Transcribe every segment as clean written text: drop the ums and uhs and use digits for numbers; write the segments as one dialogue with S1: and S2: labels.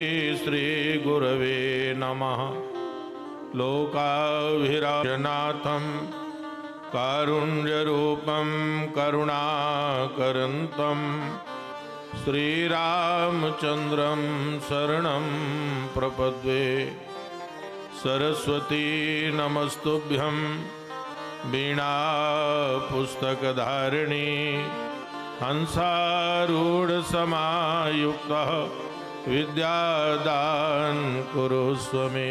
S1: श्री गुरवे नमः। लोकाभिरामनाथं कारुण्यरूपं करुणाकरन्तं श्रीरामचन्द्रं शरणं प्रपद्ये। सरस्वती नमस्तुभ्यं वीणा पुस्तकधारिणी हंसारूढसमायुक्तः विद्यादान कुरुस्व मे।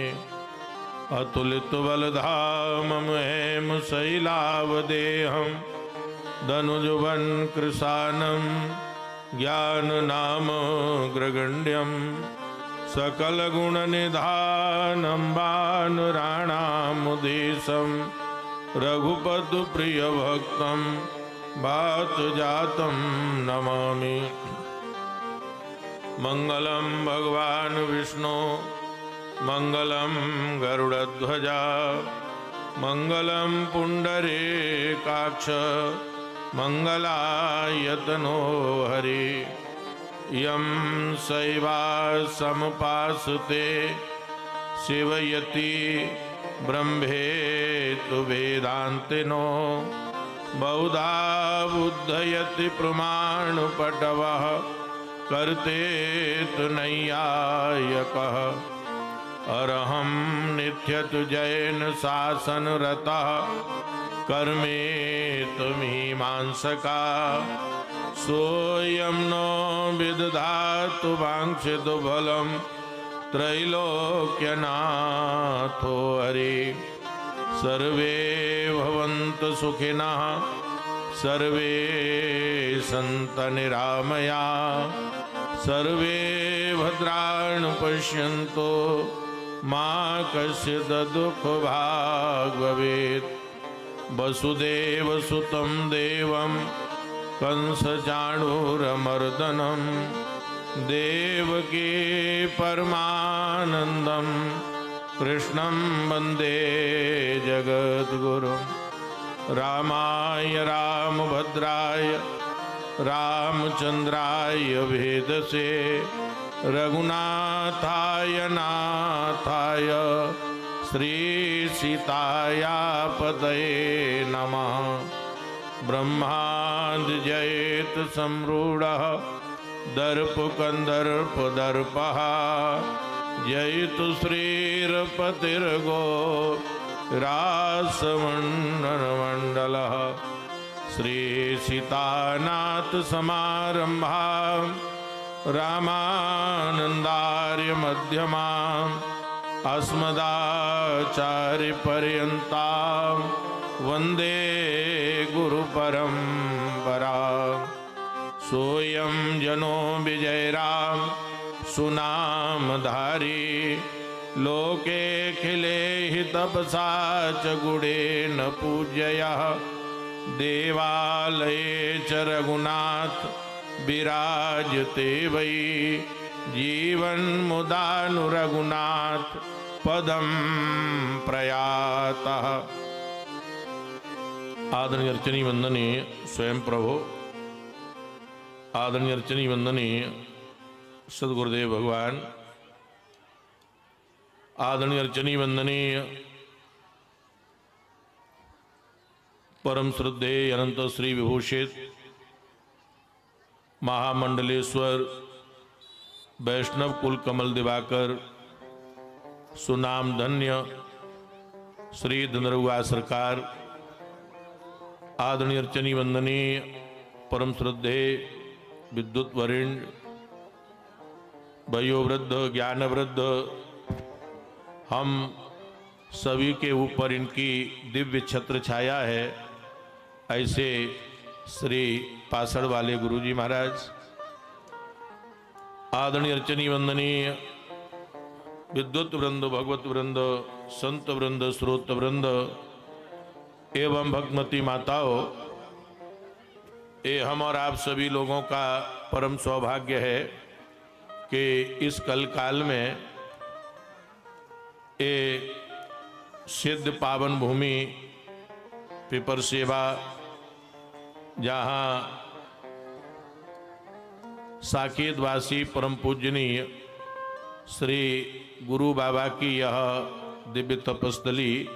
S1: अतुलितबलधामं हेम शैलावदेहं धनुजवन कृशानं ज्ञाननामग्रगण्यं सकलगुणनिधानं वानराणामुदेशं रघुपतिप्रियभक्तं वातजातं नमामि। मंगलम भगवान विष्णु मंगलम गरुड़ध्वजा मंगलम पुंडरीकाक्ष मंगलायतनो हरि। यं शैवा समुपासते शिवयति ब्रह्मेतु वेदान्तिनो बहुधा बुद्धयति प्रमाणपटवः करते तु नैयायकः। अरहं नित्यतु जैन शासन रतः कर्मे तु मीमांसका। सोऽयं नो विदधातु वाञ्छितो फलं त्रैलोक्यनाथो हरि। सर्वे भवन्तु सुखिनः सर्वे सन्तु निरामयाः सर्वे भद्राणि पश्यन्तु मा कश्चित् दुःखभाग् भवेत्। वसुदेवसुतं देवं कंसचाणूरमर्दनं देवकी परमानन्दं कृष्णं वन्दे जगद्गुरुम्। रामाय रामभद्राय रामचंद्राय वेदसे रघुनाथाय नाथाय श्रीसीतायापतये नमः। ब्रह्माद्यजयेत सम्रूढः दर्पकन्दर्पदर्पः जयतु श्रीरपतिर्गो रासमण्डलः। श्रीसीतानाथ समारम्भां रामानन्दार्य मध्यमाम् अस्मदाचार्यपर्यन्तां वन्दे गुरुपरम्पराम्। सोऽयं जनो विजयराम सुनामधारी लोकेऽखिले हि तपसा च गुणेन पूज्यः। देवालये च रघुनाथ विराजते वै जीवन्मुदानुरघुनाथ पदं प्रयातः। आदरणीय अर्चनी वंदनीय स्वयं प्रभु, आदरणीय अर्चनी वंदनीय सदगुरुदेव भगवान, आदरणीय अर्चनी वंदनीय परम श्रद्धेय अनंत श्री विभूषित महामंडलेश्वर वैष्णव कुल कमल दिवाकर सुनाम धन्य श्री धनरुआ सरकार, आदरणीय अर्चनी वंदनीय परम श्रद्धेय विद्युत वरिष्ठ वयोवृद्ध ज्ञानवृद्ध, हम सभी के ऊपर इनकी दिव्य छत्र छाया है। ऐसे श्री पासड़ वाले गुरुजी महाराज, आदरणीय अर्चनी वंदनीय विद्युत वृंद भगवत वृंद संत वृंद श्रोत वृंद एवं भक्तमती माताओं, ये हम और आप सभी लोगों का परम सौभाग्य है कि इस कल काल में ये सिद्ध पावन भूमि पिपर सेवा, जहाँ साकेतवासी परम पूजनीय श्री गुरु बाबा की यह दिव्य तपस्थली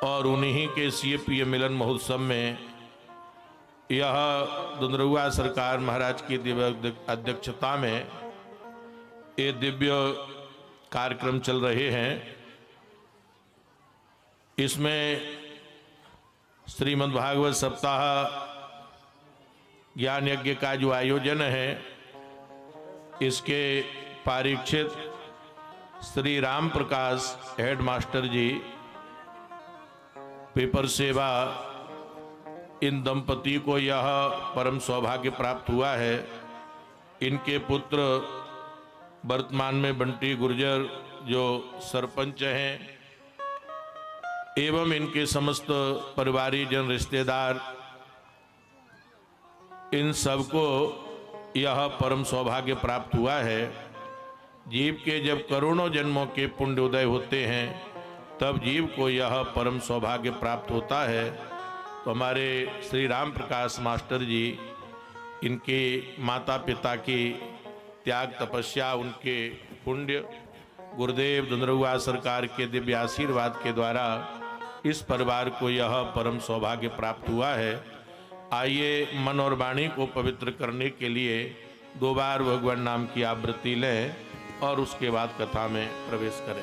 S1: और उन्हीं के सीएपीए मिलन महोत्सव में यह दुंदरुआ सरकार महाराज की दिव्य अध्यक्षता में ये दिव्य कार्यक्रम चल रहे हैं। इसमें श्रीमद् भागवत सप्ताह ज्ञान यज्ञ का जो आयोजन है, इसके पारीक्षित श्री राम प्रकाश हेड मास्टर जी पेपर सेवा, इन दंपति को यह परम सौभाग्य प्राप्त हुआ है। इनके पुत्र वर्तमान में बंटी गुर्जर जो सरपंच हैं, एवं इनके समस्त परिवारीजन रिश्तेदार, इन सबको यह परम सौभाग्य प्राप्त हुआ है। जीव के जब करोड़ों जन्मों के पुण्य उदय होते हैं, तब जीव को यह परम सौभाग्य प्राप्त होता है। तो हमारे श्री राम प्रकाश मास्टर जी, इनके माता पिता की त्याग तपस्या, उनके पुण्य, गुरुदेव दुंदरुआ सरकार के दिव्य आशीर्वाद के द्वारा इस परिवार को यह परम सौभाग्य प्राप्त हुआ है। आइए मन और वाणी को पवित्र करने के लिए 2 बार भगवान नाम की आवृत्ति लें और उसके बाद कथा में प्रवेश करें।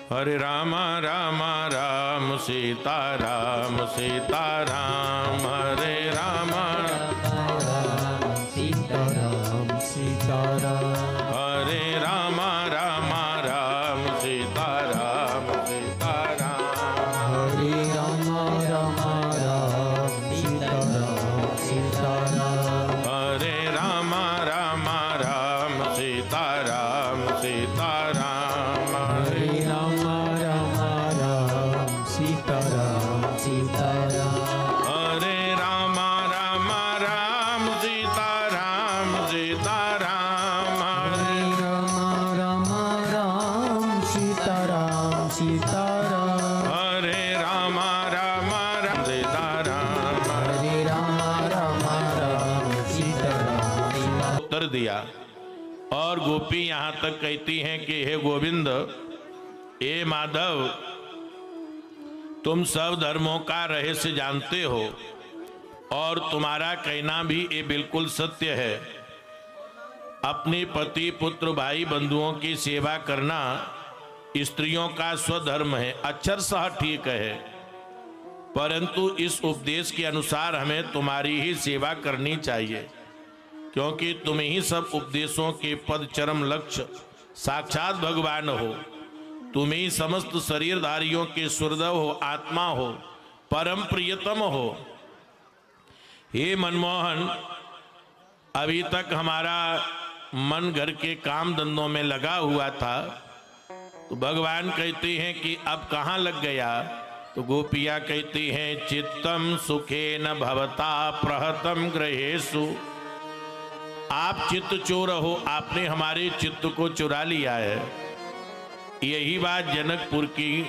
S1: हरे राम राम राम सीता राम सीता राम, हरे राम
S2: राम सीता राम सीता राम,
S1: हरे राम राम राम सीता राम सीता राम,
S2: हरे राम राम राम सीता राम सीता राम,
S1: हरे राम राम राम सीता राम सीता राम,
S2: हरे राम राम राम सीता राम सीता राम,
S1: हरे राम राम राम सीता राम सीता राम,
S2: हरे राम राम राम सीता राम सीता राम,
S1: हरे राम राम राम सीता राम,
S2: हरे राम राम राम सीता राम सीता।
S1: उत्तर दिया। और गोपी यहाँ तक कहती हैं कि हे गोविंद, ए माधव, तुम सब धर्मों का रहस्य जानते हो और तुम्हारा कहना भी ये बिल्कुल सत्य है। अपने पति पुत्र भाई बंधुओं की सेवा करना स्त्रियों का स्वधर्म है, अक्षरशः ठीक है। परंतु इस उपदेश के अनुसार हमें तुम्हारी ही सेवा करनी चाहिए, क्योंकि तुम ही सब उपदेशों के पद चरम लक्ष्य साक्षात भगवान हो। तुम ही समस्त शरीरधारियों के सुहृदव हो, आत्मा हो, परम प्रियतम हो। हे मनमोहन, अभी तक हमारा मन घर के काम धंधों में लगा हुआ था, तो भगवान कहते हैं कि अब कहाँ लग गया? तो गोपियाँ कहती हैं, चित्तम सुखेन भवता प्रहतम गृहेषु। आप चित्त चोर हो, आपने हमारे चित्त को चुरा लिया है। यही बात जनकपुर की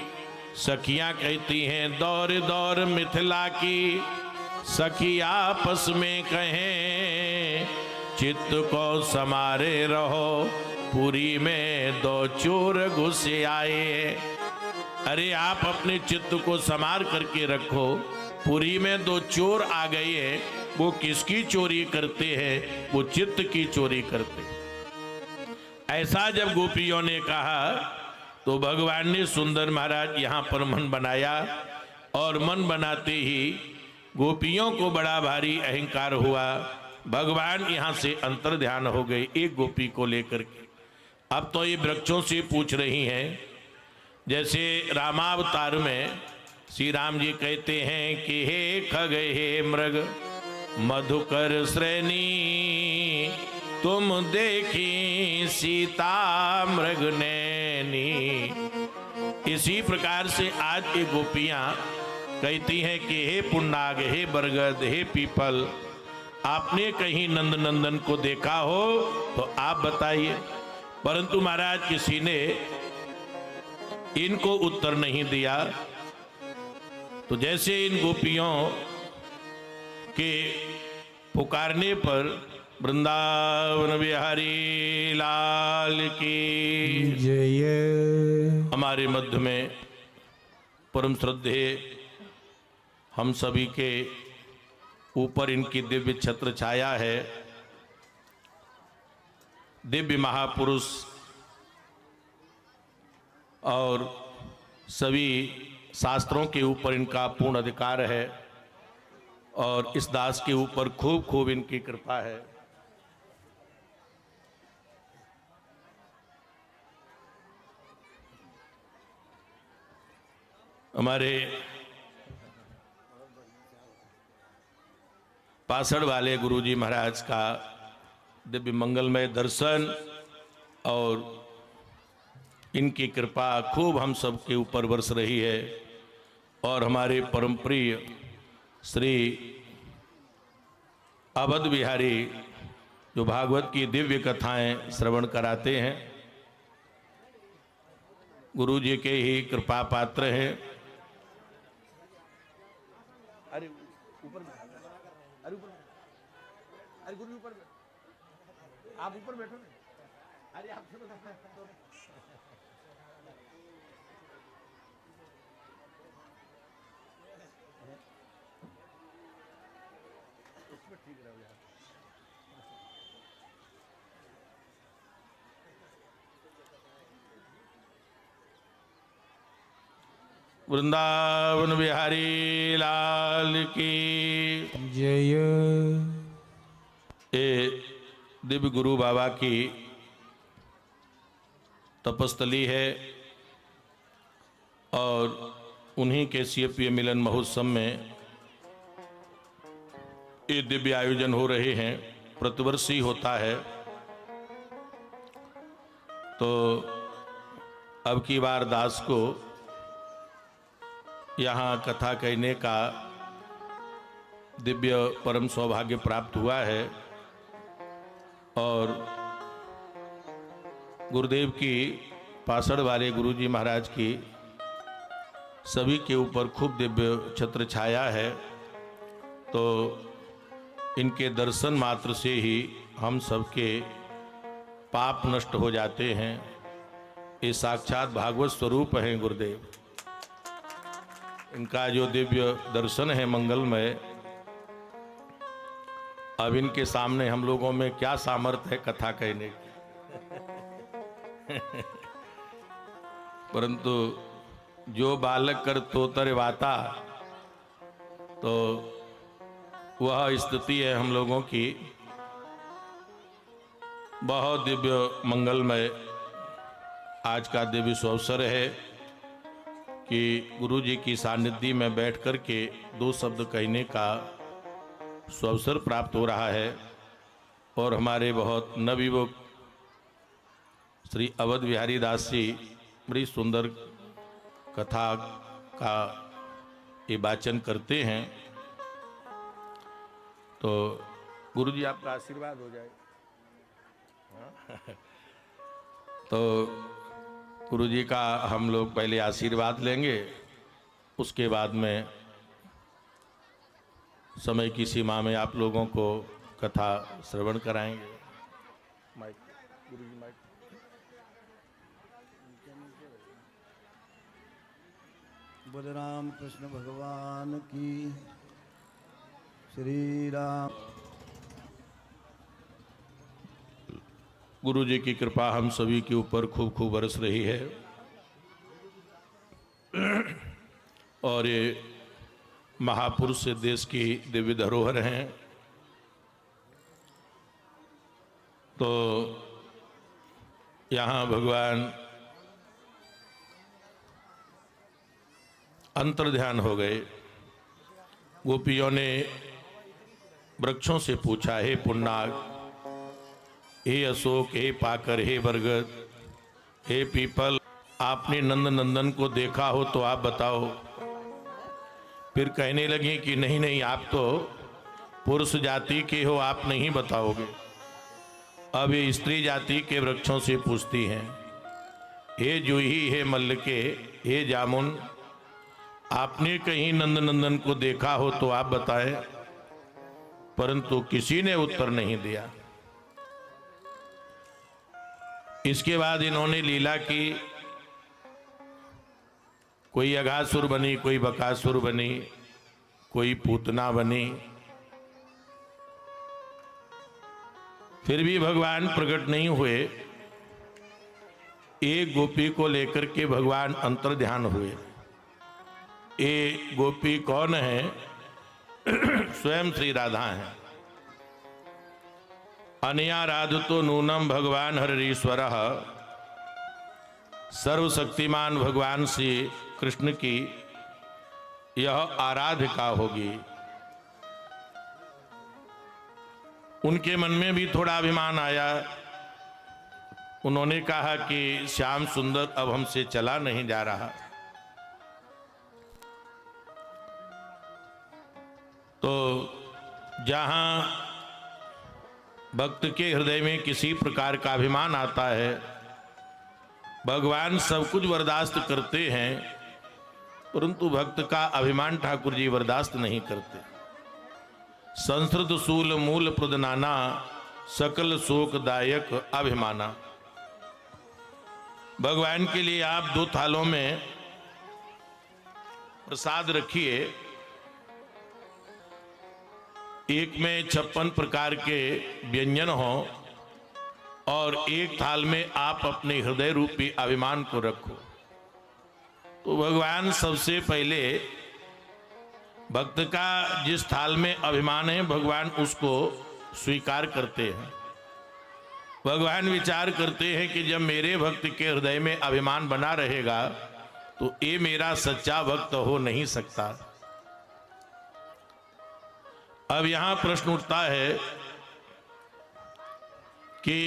S1: सखियां कहती हैं, दौर दौर मिथिला की सखी आपस में कहें, चित्त को समारे रहो, पुरी में 2 चोर घुस आए। अरे आप अपने चित्त को समार करके रखो, पुरी में 2 चोर आ गए हैं। वो किसकी चोरी करते हैं? वो चित्त की चोरी करते। ऐसा जब गोपियों ने कहा, तो भगवान ने सुंदर महाराज यहाँ पर मन बनाया, और मन बनाते ही गोपियों को बड़ा भारी अहंकार हुआ। भगवान यहाँ से अंतर ध्यान हो गए एक गोपी को लेकर के। अब तो ये वृक्षों से पूछ रही हैं, जैसे रामावतार में श्री राम जी कहते हैं कि हे खग हे मृग मधुकर श्रेणी, तुम देखी सीता मृग नैनी। इसी प्रकार से आज ये गोपियां कहती हैं कि हे पुन्नाग, हे बरगद, हे पीपल, आपने कहीं नंद नंदन को देखा हो तो आप बताइए। परंतु महाराज किसी ने इनको उत्तर नहीं दिया। तो जैसे इन गोपियों के पुकारने पर वृंदावन बिहारी लाल की
S2: जय।
S1: हमारे मध्य में परम श्रद्धेय हम सभी के ऊपर इनकी दिव्य छत्र छाया है। दिव्य महापुरुष और सभी शास्त्रों के ऊपर इनका पूर्ण अधिकार है और इस दास के ऊपर खूब खूब इनकी कृपा है। हमारे पासड़ वाले गुरुजी महाराज का दिव्य मंगलमय दर्शन और इनकी कृपा खूब हम सब के ऊपर बरस रही है और हमारे परम प्रिय श्री अवध बिहारी जो भागवत की दिव्य कथाएं श्रवण कराते हैं, गुरु जी के ही कृपा पात्र हैं। अरे ऊपर, अरे ऊपर, अरे गुरु ऊपर, आप ऊपर बैठो ना। अरे आप उसमें ठीक रहो यार। वृंदावन बिहारी लाल की
S2: जय।
S1: ये दिव्य गुरु बाबा की तपस्थली है और उन्हीं के सीएपीए मिलन महोत्सव में ये दिव्य आयोजन हो रहे हैं। प्रतिवर्ष ही होता है, तो अब की बार दास को यहाँ कथा कहने का दिव्य परम सौभाग्य प्राप्त हुआ है और गुरुदेव की पासड़ वाले गुरुजी महाराज की सभी के ऊपर खूब दिव्य छत्र छाया है। तो इनके दर्शन मात्र से ही हम सबके पाप नष्ट हो जाते हैं। ये साक्षात भागवत स्वरूप हैं गुरुदेव। इनका जो दिव्य दर्शन है मंगलमय, अब इनके सामने हम लोगों में क्या सामर्थ्य है कथा कहने की। परंतु जो बालक कर तोतर वाता, तो वह स्थिति है हम लोगों की। बहुत दिव्य मंगलमय आज का दिव्य अवसर है कि गुरु जी की सानिध्य में बैठ कर के दो शब्द कहने का अवसर प्राप्त हो रहा है और हमारे बहुत नवयुवक श्री अवध बिहारी दास जी बड़ी सुंदर कथा का ये वाचन करते हैं। तो गुरु जी आपका आशीर्वाद हो जाए। तो गुरु जी का हम लोग पहले आशीर्वाद लेंगे, उसके बाद में समय की सीमा में आप लोगों को कथा श्रवण कराएंगे। माइक गुरु जी, माइक।
S3: बलराम कृष्ण भगवान की, श्री राम।
S1: गुरु जी की कृपा हम सभी के ऊपर खूब खूब बरस रही है और ये महापुरुष से देश की दिव्य धरोहर हैं। तो यहाँ भगवान अंतर्ध्यान हो गए। गोपियों ने वृक्षों से पूछा, हे पुन्नाग, हे अशोक, हे पाकर, हे बरगद, हे पीपल, आपने नंद नंदन को देखा हो तो आप बताओ। फिर कहने लगी कि नहीं नहीं, आप तो पुरुष जाति के हो, आप नहीं बताओगे। अब ये स्त्री जाति के वृक्षों से पूछती हैं, हे जूही, हे मल्लिके, हे जामुन, आपने कहीं नंद नंदन को देखा हो तो आप बताएं। परंतु किसी ने उत्तर नहीं दिया। इसके बाद इन्होंने लीला की, कोई अघासुर बनी, कोई बकासुर बनी, कोई पूतना बनी। फिर भी भगवान प्रकट नहीं हुए। एक गोपी को लेकर के भगवान अंतर्ध्यान हुए। ये गोपी कौन है? स्वयं श्री राधा हैं। अनया राधतो नूनम भगवान हरिश्वर, सर्वशक्तिमान भगवान श्री कृष्ण की यह आराधिका होगी। उनके मन में भी थोड़ा अभिमान आया। उन्होंने कहा कि श्याम सुंदर अब हमसे चला नहीं जा रहा। तो जहां भक्त के हृदय में किसी प्रकार का अभिमान आता है, भगवान सब कुछ बर्दाश्त करते हैं, परंतु भक्त का अभिमान ठाकुर जी बर्दाश्त नहीं करते। संस्कृत सूल मूल प्रदनाना, सकल शोकदायक अभिमाना। भगवान के लिए आप 2 थालों में प्रसाद रखिए। एक में 56 प्रकार के व्यंजन हो और एक थाल में आप अपने हृदय रूपी अभिमान को रखो। तो भगवान सबसे पहले भक्त का जिस थाल में अभिमान है, भगवान उसको स्वीकार करते हैं। भगवान विचार करते हैं कि जब मेरे भक्त के हृदय में अभिमान बना रहेगा तो ये मेरा सच्चा भक्त हो नहीं सकता। अब यहां प्रश्न उठता है कि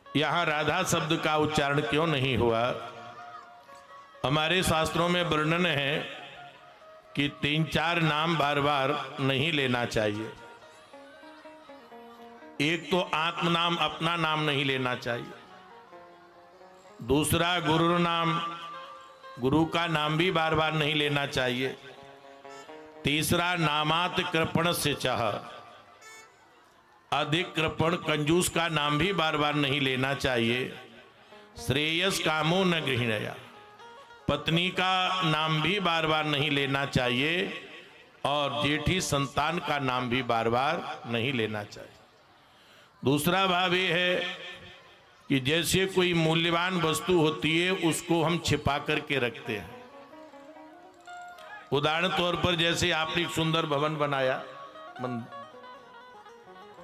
S1: यहां राधा शब्द का उच्चारण क्यों नहीं हुआ? हमारे शास्त्रों में वर्णन है कि 3-4 नाम बार बार नहीं लेना चाहिए। एक तो आत्म नाम, अपना नाम नहीं लेना चाहिए। दूसरा गुरु नाम, गुरु का नाम भी बार बार नहीं लेना चाहिए। तीसरा नामात कृपण से चाह, अधिक कृपण कंजूस का नाम भी बार बार नहीं लेना चाहिए। श्रेयस कामो न गृहणया, पत्नी का नाम भी बार बार नहीं लेना चाहिए। और जेठी संतान का नाम भी बार बार नहीं लेना चाहिए। दूसरा भाव ये है कि जैसे कोई मूल्यवान वस्तु होती है उसको हम छिपा करके रखते हैं। उदाहरण तौर पर जैसे आपने एक सुंदर भवन बनाया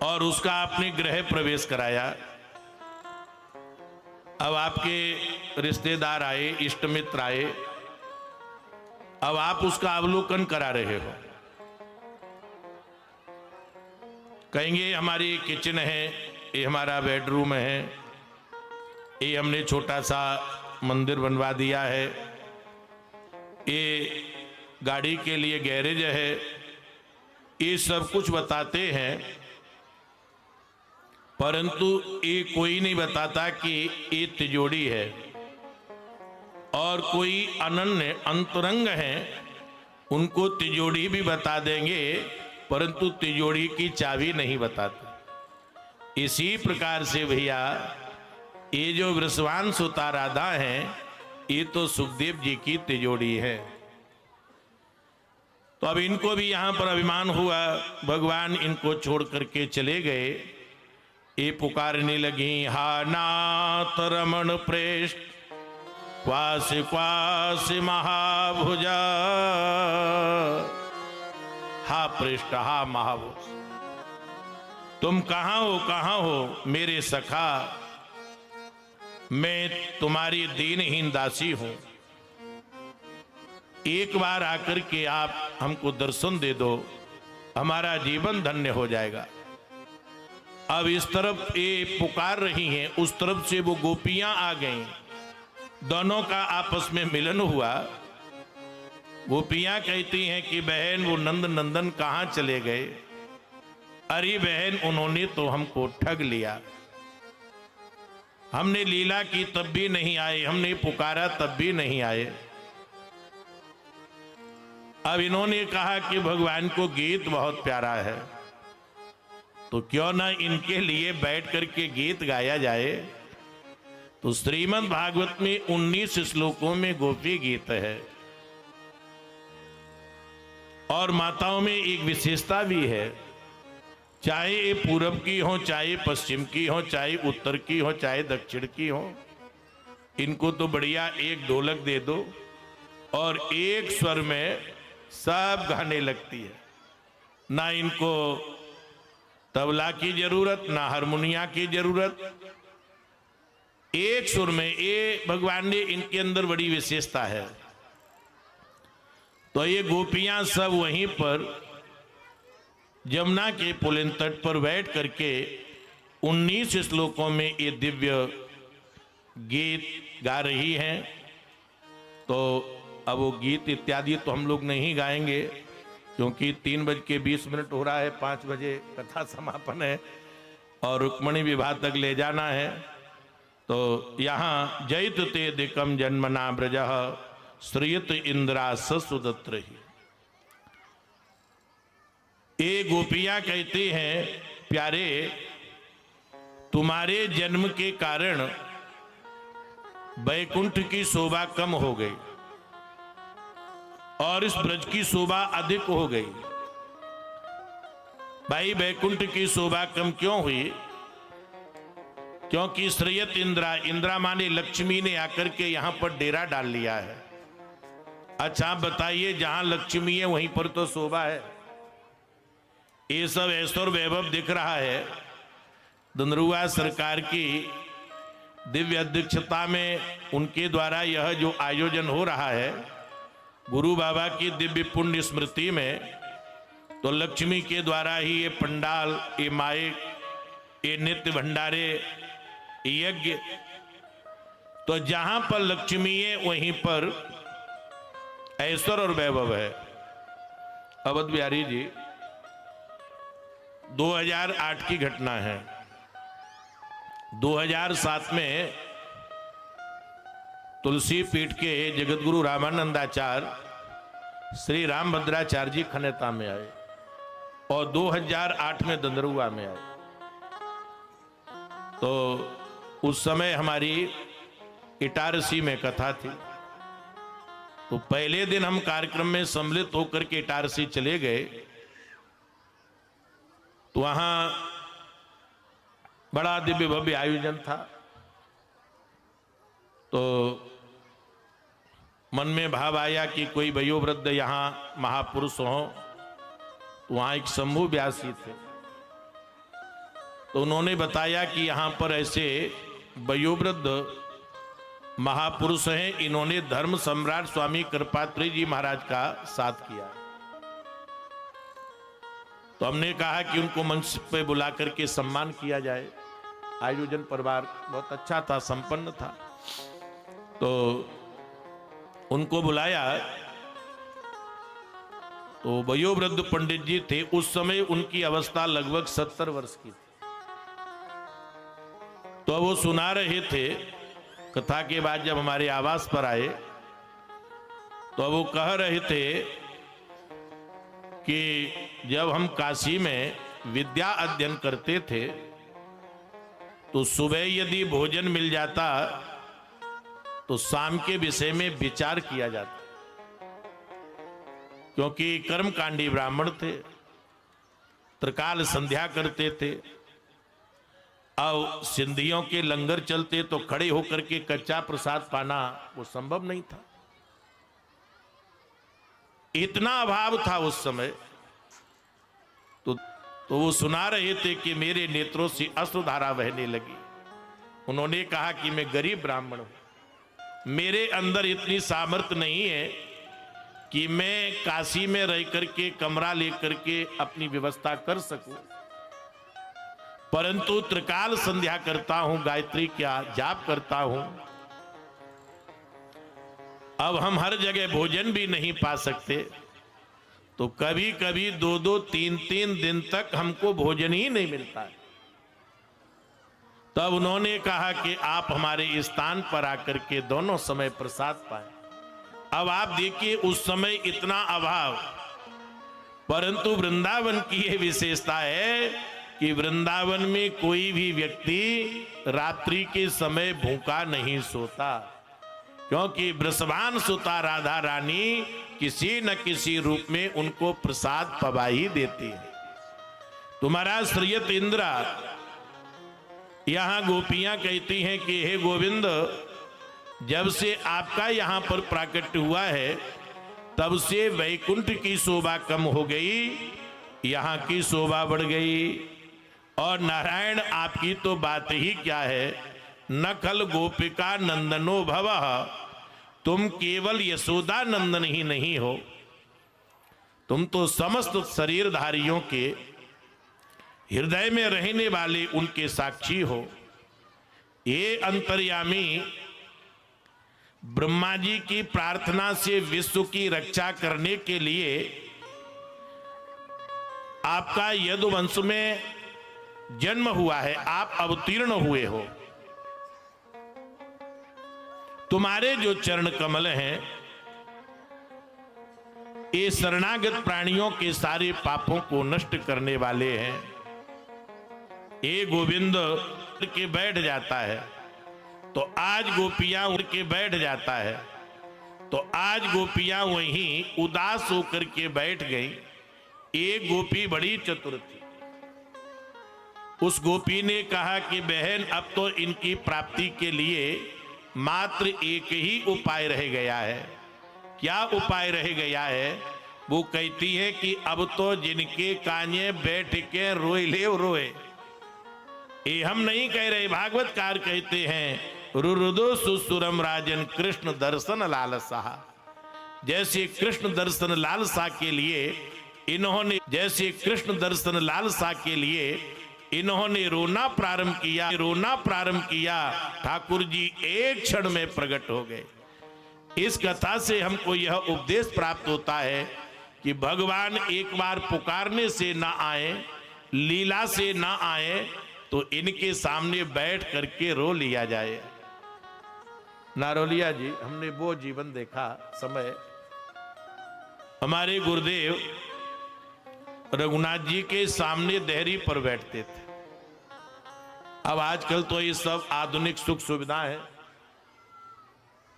S1: और उसका आपने गृह प्रवेश कराया। अब आपके रिश्तेदार आए, इष्ट मित्र आए, अब आप उसका अवलोकन करा रहे हो। कहेंगे हमारी किचन है, ये हमारा बेडरूम है, ये हमने छोटा सा मंदिर बनवा दिया है, ये गाड़ी के लिए गैरेज है, ये सब कुछ बताते हैं। परंतु ये कोई नहीं बताता कि ये तिजोरी है। और कोई अनन्य अंतरंग है, उनको तिजोरी भी बता देंगे, परंतु तिजोरी की चाबी नहीं बताते। इसी प्रकार से भैया ये जो वृषवान सुता राधा हैं, ये तो सुखदेव जी की तिजोरी है। तो अब इनको भी यहां पर अभिमान हुआ, भगवान इनको छोड़ करके चले गए। ये पुकारने लगी, हा नाथ रमण प्रेष्ठ क्वासि क्वासि महाभुजा, हा पृष्ठ हा महाभुज, तुम कहां हो मेरे सखा, मैं तुम्हारी दीनहीन दासी हूं। एक बार आकर के आप हमको दर्शन दे दो, हमारा जीवन धन्य हो जाएगा। अब इस तरफ ये पुकार रही हैं, उस तरफ से वो गोपियां आ गईं। दोनों का आपस में मिलन हुआ। गोपियां कहती हैं कि बहन वो नंद नंदन कहां चले गए? अरे बहन, उन्होंने तो हमको ठग लिया। हमने लीला की तब भी नहीं आए, हमने पुकारा तब भी नहीं आए। अब इन्होंने कहा कि भगवान को गीत बहुत प्यारा है, तो क्यों ना इनके लिए बैठ करके गीत गाया जाए। तो श्रीमद् भागवत में 19 श्लोकों में गोपी गीत है। और माताओं में एक विशेषता भी है, चाहे ये पूरब की हो, चाहे पश्चिम की हो, चाहे उत्तर की हो, चाहे दक्षिण की हो, इनको तो बढ़िया एक ढोलक दे दो और एक स्वर में सब गाने लगती है। ना इनको तबला की जरूरत, ना हारमोनिया की जरूरत, एक सुर में। ये भगवान ने इनके अंदर बड़ी विशेषता है। तो ये गोपियां सब वहीं पर यमुना के पुलिन तट पर बैठ करके 19 श्लोकों में ये दिव्य गीत गा रही हैं। तो अब वो गीत इत्यादि तो हम लोग नहीं गाएंगे, क्योंकि 3:20 हो रहा है, 5 बजे कथा समापन है और रुक्मणी विवाह तक ले जाना है। तो यहाँ जयत ते दिकम जन्मना ब्रजः श्रियत इंद्रा ससुदत्र ही। ये गोपियां कहती हैं, प्यारे तुम्हारे जन्म के कारण वैकुंठ की शोभा कम हो गई और इस ब्रज की शोभा अधिक हो गई। भाई वैकुंठ की शोभा कम क्यों हुई? क्योंकि श्रेयत इंद्रा, इंद्रा माने लक्ष्मी ने आकर के यहां पर डेरा डाल लिया है। अच्छा आप बताइए, जहां लक्ष्मी है वहीं पर तो शोभा है। ये सब ऐश्वर्य वैभव दिख रहा है। धनरुआ सरकार की दिव्य अध्यक्षता में उनके द्वारा यह जो आयोजन हो रहा है, गुरु बाबा की दिव्य पुण्य स्मृति में, तो लक्ष्मी के द्वारा ही ये पंडाल, ये माइक, ये नित्य भंडारे, यज्ञ, तो जहां पर लक्ष्मी है वहीं पर ऐश्वर्य और वैभव है। अवध बिहारी जी, 2008 की घटना है। 2007 में तुलसी पीठ के जगतगुरु रामानंदाचार्य श्री रामभद्राचार्य जी खनेता में आए और 2008 में दंदरुआ में आए। तो उस समय हमारी इटारसी में कथा थी। तो पहले दिन हम कार्यक्रम में सम्मिलित होकर के इटारसी चले गए। तो वहां बड़ा दिव्य भव्य आयोजन था। तो मन में भाव आया कि कोई वयोवृद्ध यहां महापुरुष हो। तो वहां एक शंभु व्यास जी थे। तो उन्होंने बताया कि यहां पर ऐसे वयोवृद्ध महापुरुष हैं, इन्होंने धर्म सम्राट स्वामी कृपात्री जी महाराज का साथ किया। तो हमने कहा कि उनको मंच पे बुला करके सम्मान किया जाए। आयोजन परिवार बहुत अच्छा था, संपन्न था। तो उनको बुलाया। तो वयोवृद्ध पंडित जी थे। उस समय उनकी अवस्था लगभग 70 वर्ष की थी। तो वो सुना रहे थे। कथा के बाद जब हमारे आवास पर आए तो वो कह रहे थे कि जब हम काशी में विद्या अध्ययन करते थे तो सुबह यदि भोजन मिल जाता तो शाम के विषय में विचार किया जाता, क्योंकि कर्मकांडी ब्राह्मण थे, त्रिकाल संध्या करते थे। अब सिंधियों के लंगर चलते तो खड़े होकर के कच्चा प्रसाद पाना वो संभव नहीं था। इतना अभाव था उस समय। तो वो सुना रहे थे कि मेरे नेत्रों से अश्रुधारा बहने लगी। उन्होंने कहा कि मैं गरीब ब्राह्मण हूं, मेरे अंदर इतनी सामर्थ्य नहीं है कि मैं काशी में रह करके कमरा लेकर के अपनी व्यवस्था कर सकूं, परंतु त्रिकाल संध्या करता हूं, गायत्री क्या जाप करता हूं। अब हम हर जगह भोजन भी नहीं पा सकते, तो कभी कभी 2-2, 3-3 दिन तक हमको भोजन ही नहीं मिलता है। तब उन्होंने कहा कि आप हमारे स्थान पर आकर के दोनों समय प्रसाद पाए। अब आप देखिए उस समय इतना अभाव, परंतु वृंदावन की यह विशेषता है कि वृंदावन में कोई भी व्यक्ति रात्रि के समय भूखा नहीं सोता, क्योंकि वृषभान सुता राधा रानी किसी न किसी रूप में उनको प्रसाद पवा ही देती है। तुम्हारा श्रीयत इंद्र, यहां गोपियां कहती हैं कि हे गोविंद, जब से आपका यहां पर प्राकट्य हुआ है तब से वैकुंठ की शोभा कम हो गई, यहां की शोभा बढ़ गई। और नारायण आपकी तो बात ही क्या है, न खल गोपिका नंदनो भवः, तुम केवल यशोदा नंदन ही नहीं हो, तुम तो समस्त शरीरधारियों के हृदय में रहने वाले उनके साक्षी हो। ये अंतर्यामी ब्रह्मा जी की प्रार्थना से विश्व की रक्षा करने के लिए आपका यदुवंश में जन्म हुआ है, आप अवतीर्ण हुए हो। तुम्हारे जो चरण कमल हैं ये शरणागत प्राणियों के सारे पापों को नष्ट करने वाले हैं। ये गोविंद उड़ के बैठ जाता है तो आज गोपियां उड़ के बैठ जाता है, तो आज गोपियां वहीं उदास होकर के बैठ गई। एक गोपी बड़ी चतुर थी, उस गोपी ने कहा कि बहन, अब तो इनकी प्राप्ति के लिए मात्र एक ही उपाय रह गया है। क्या उपाय रह गया है? वो कहती है कि अब तो जिनके कान्हे बैठ के रोए ले रोए। ये हम नहीं कह रहे, भागवतकार कहते हैं, रुरुदो सुसुरम राजन कृष्ण दर्शन लालसा। जैसे कृष्ण दर्शन लालसा के लिए इन्होंने इन्होंने रोना प्रारंभ किया, ठाकुर जी एक क्षण में प्रकट हो गए। इस कथा से हमको यह उपदेश प्राप्त होता है कि भगवान एक बार पुकारने से ना आए, लीला से ना आए, तो इनके सामने बैठ करके रो लिया जाए। नारोलिया जी, हमने वो जीवन देखा समय, हमारे गुरुदेव रघुनाथ जी के सामने देहरी पर बैठते थे। अब आजकल तो ये सब आधुनिक सुख सुविधा है,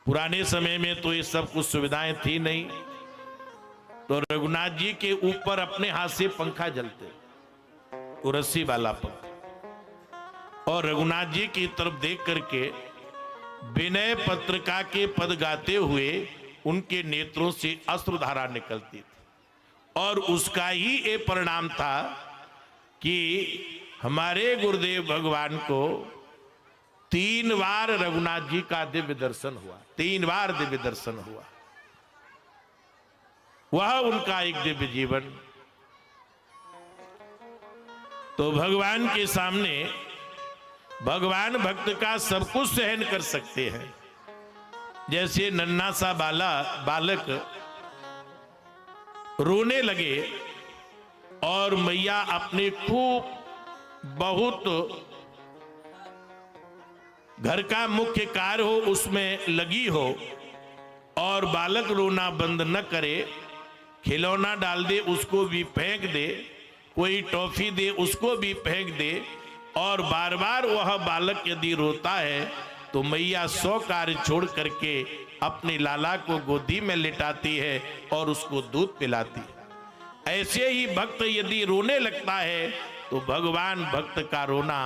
S1: पुराने समय में तो ये सब कुछ सुविधाएं थी नहीं। तो रघुनाथ जी के ऊपर अपने हाथ से पंखा जलते, वो रस्सी वाला पंखा, और रघुनाथ जी की तरफ देख करके विनय पत्रिका के पद गाते हुए उनके नेत्रों से अश्रुधारा निकलती थी। और उसका ही ये परिणाम था कि हमारे गुरुदेव भगवान को 3 बार रघुनाथ जी का दिव्य दर्शन हुआ, 3 बार दिव्य दर्शन हुआ। वह उनका एक दिव्य जीवन। तो भगवान के सामने भगवान भक्त का सब कुछ सहन कर सकते हैं। जैसे नन्हा सा बालक रोने लगे और मैया अपने खूब बहुत घर का मुख्य कार्य हो उसमें लगी हो और बालक रोना बंद न करे, खिलौना डाल दे उसको भी फेंक दे, कोई टॉफी दे उसको भी फेंक दे, और बार बार वह बालक यदि रोता है तो मैया 100 कार्य छोड़ करके अपने लाला को गोदी में लिटाती है और उसको दूध पिलाती है। ऐसे ही भक्त यदि रोने लगता है तो भगवान भक्त का रोना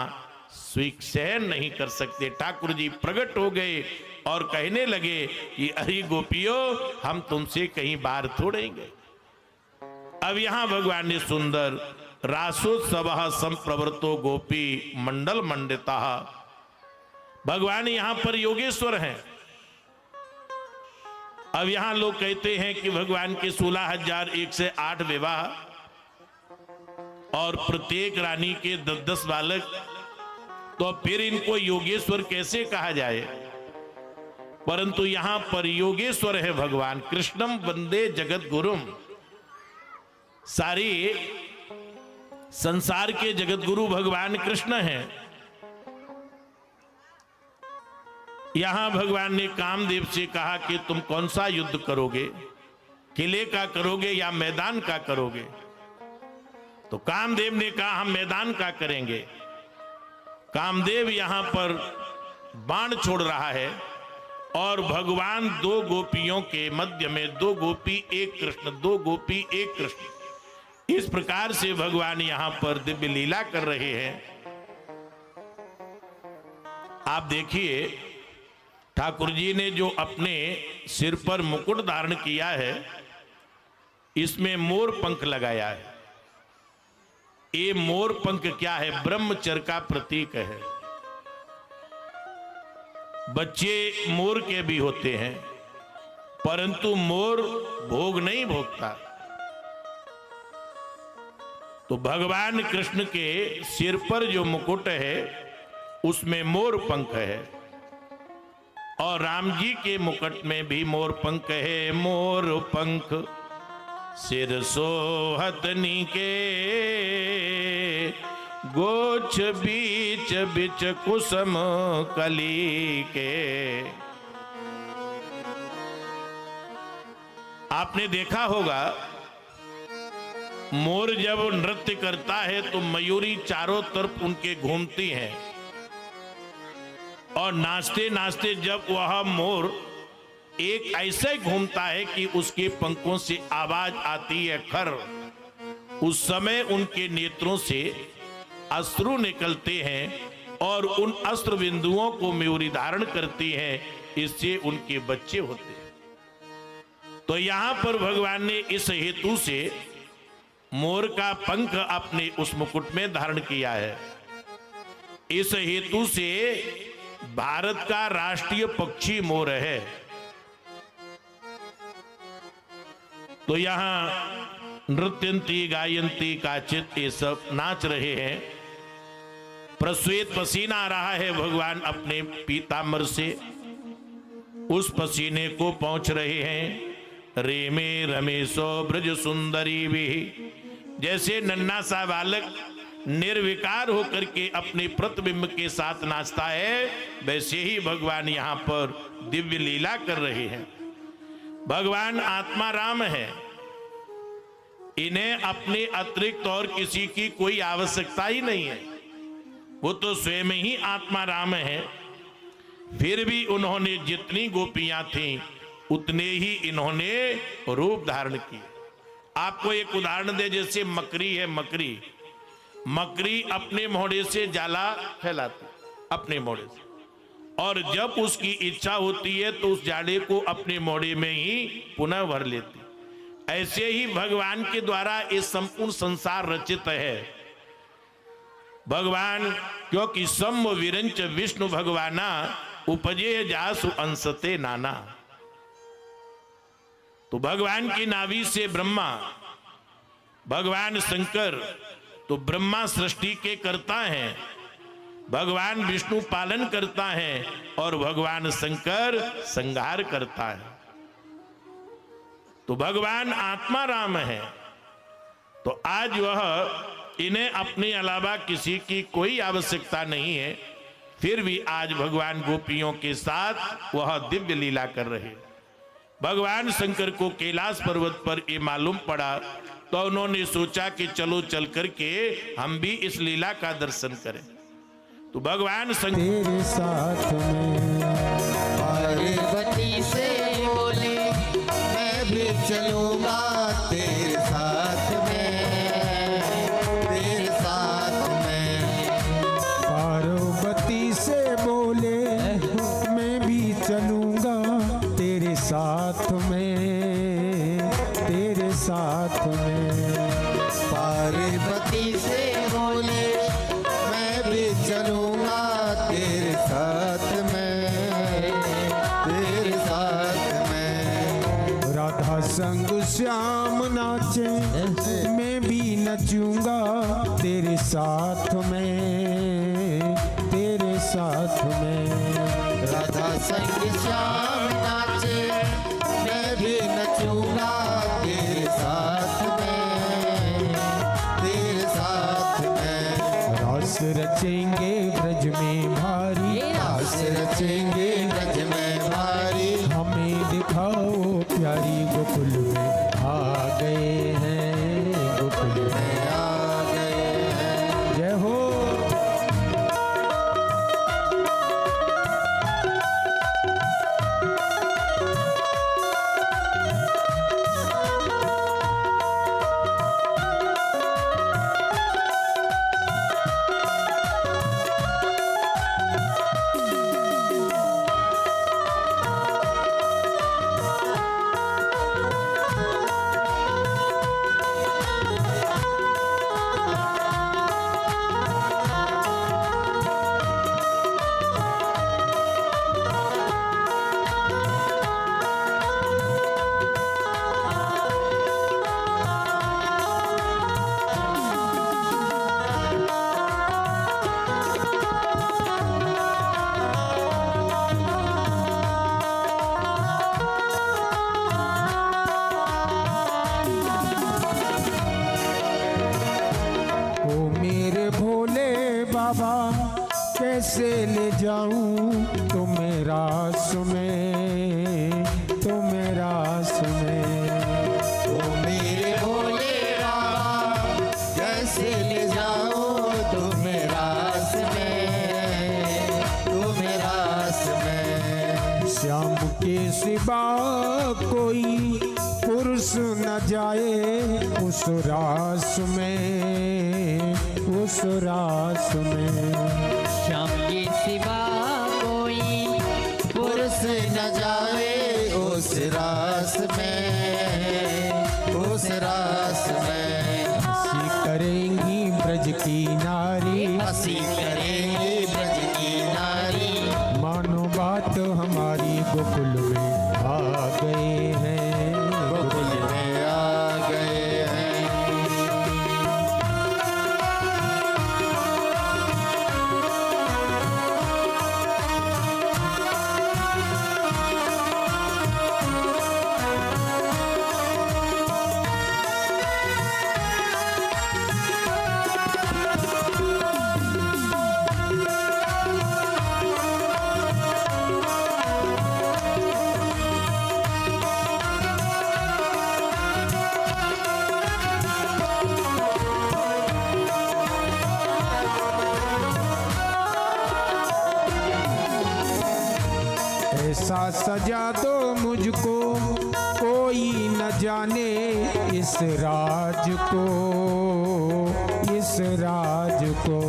S1: सहन नहीं कर सकते। ठाकुर जी प्रकट हो गए और कहने लगे कि अरे गोपियों, हम तुमसे कहीं बाहर थोड़ेंगे। अब यहां भगवान ने सुंदर रासोत्सव संप्रवृतो गोपी मंडल मंडिता, भगवान यहां पर योगेश्वर हैं। अब यहां लोग कहते हैं कि भगवान के 16,001 विवाह और प्रत्येक रानी के 10-10 बालक, तो फिर इनको योगेश्वर कैसे कहा जाए? परंतु यहां पर योगेश्वर है भगवान। कृष्णम वंदे जगत गुरुम, सारी संसार के जगत गुरु भगवान कृष्ण हैं। यहां भगवान ने कामदेव से कहा कि तुम कौन सा युद्ध करोगे, किले का करोगे या मैदान का करोगे? तो कामदेव ने कहा हम मैदान का करेंगे। कामदेव यहां पर बाण छोड़ रहा है और भगवान दो गोपियों के मध्य में, दो गोपी एक कृष्ण, दो गोपी एक कृष्ण, इस प्रकार से भगवान यहां पर दिव्य लीला कर रहे हैं। आप देखिए ठाकुर जी ने जो अपने सिर पर मुकुट धारण किया है, इसमें मोर पंख लगाया है। ये मोर पंख क्या है? ब्रह्मचर्य का प्रतीक है। बच्चे मोर के भी होते हैं, परंतु मोर भोग नहीं भोगता। तो भगवान कृष्ण के सिर पर जो मुकुट है उसमें मोर पंख है, और राम जी के मुकुट में भी मोर पंख है। मोर पंख सिर सोहतनी के, गोछ बीच बीच कुसुम कली के। आपने देखा होगा मोर जब नृत्य करता है तो मयूरी चारों तरफ उनके घूमती हैं, और नाचते नाचते जब वह मोर एक ऐसे घूमता है कि उसके पंखों से आवाज आती है खर, उस समय उनके नेत्रों से अश्रु निकलते हैं और उन अस्त्र बिंदुओं को मयूरी धारण करती है, इससे उनके बच्चे होते हैं। तो यहां पर भगवान ने इस हेतु से मोर का पंख अपने उस मुकुट में धारण किया है। इस हेतु से भारत का राष्ट्रीय पक्षी मोर है। तो यहां नृत्यंती गायंती काचित ये सब नाच रहे हैं। प्रश्वेत पसीना आ रहा है भगवान अपने पीतांबर से, उस पसीने को पहुंच रहे हैं। रेमे रमेशो ब्रज सुंदरी भी, जैसे नन्हा सा बालक निर्विकार होकर के अपने प्रतिबिंब के साथ नाचता है, वैसे ही भगवान यहां पर दिव्य लीला कर रहे हैं। भगवान आत्मा राम है, इन्हें अपने अतिरिक्त और किसी की कोई आवश्यकता ही नहीं है। वो तो स्वयं ही आत्मा राम है। फिर भी उन्होंने जितनी गोपियां थीं उतने ही इन्होंने रूप धारण किए। आपको एक उदाहरण दे, जैसे मकड़ी है, मकड़ी अपने मोहड़े से जाला फैलाती, अपने मोहड़े से, और जब उसकी इच्छा होती है तो उस जाले को अपने मोहड़े में ही पुनः भर लेती। ऐसे ही भगवान के द्वारा ये संपूर्ण संसार रचित है। भगवान, क्योंकि सम विरंच विष्णु भगवाना, उपजे जासु अंशते नाना। तो भगवान की नाभि से ब्रह्मा, भगवान शंकर तो ब्रह्मा सृष्टि के करता है, भगवान विष्णु पालन करता है, और भगवान शंकर संहार करता है। तो भगवान आत्मा राम है। तो आज वह, इन्हें अपने अलावा किसी की कोई आवश्यकता नहीं है, फिर भी आज भगवान गोपियों के साथ वह दिव्य लीला कर रहे। भगवान शंकर को कैलाश पर्वत पर ये मालूम पड़ा, तो उन्होंने सोचा कि चलो चल करके हम भी इस लीला का दर्शन करें। तो भगवान शंकर
S2: तेरे साथ में पार्वती से बोले, मैं भी चलूंगा तेरे साथ में, तेरे साथ में। पार्वती से बोले, मैं भी चलूंगा तेरे साथ में, तेरे साथ में। पार्वती से बोले, मैं भी चलूंगा तेरे साथ में, तेरे साथ में। राधा संग श्याम नाचे, मैं भी नचूंगा तेरे साथ में, तेरे साथ में। राधा संग श्याम नाचे, मैं भी नचूंगा तेरे साथ में, तेरे साथ में। रास रचेंगे ब्रज में भारी, रास रचेंगे ब्रज में भारी। हमें दिखाओ प्यारी, गोकुल में आ गए हैं, गोकुल में आ कैसे ले जाऊं तुम्हें रास में, तुम्हें रास में।
S4: ओ मेरे भोले राम कैसे ले जाऊं तुम्हें रास में, तुम्हें रास में।
S2: श्याम के सिवा कोई पुरुष न जाए उस रास में, उस रास में।
S4: श्याम के सिवा कोई पुरुष न जाए उस रास में, उस रास में।
S2: हंसी करेंगी ब्रज की नारी,
S4: हंसी करेंगी ब्रज की नारी।
S2: मानो बात हमारी गोकुल में आ गए हैं,
S4: गोकुल में आ गए हैं।
S2: ऐसा सजा दो मुझको कोई न जाने इस राज को, इस राज को।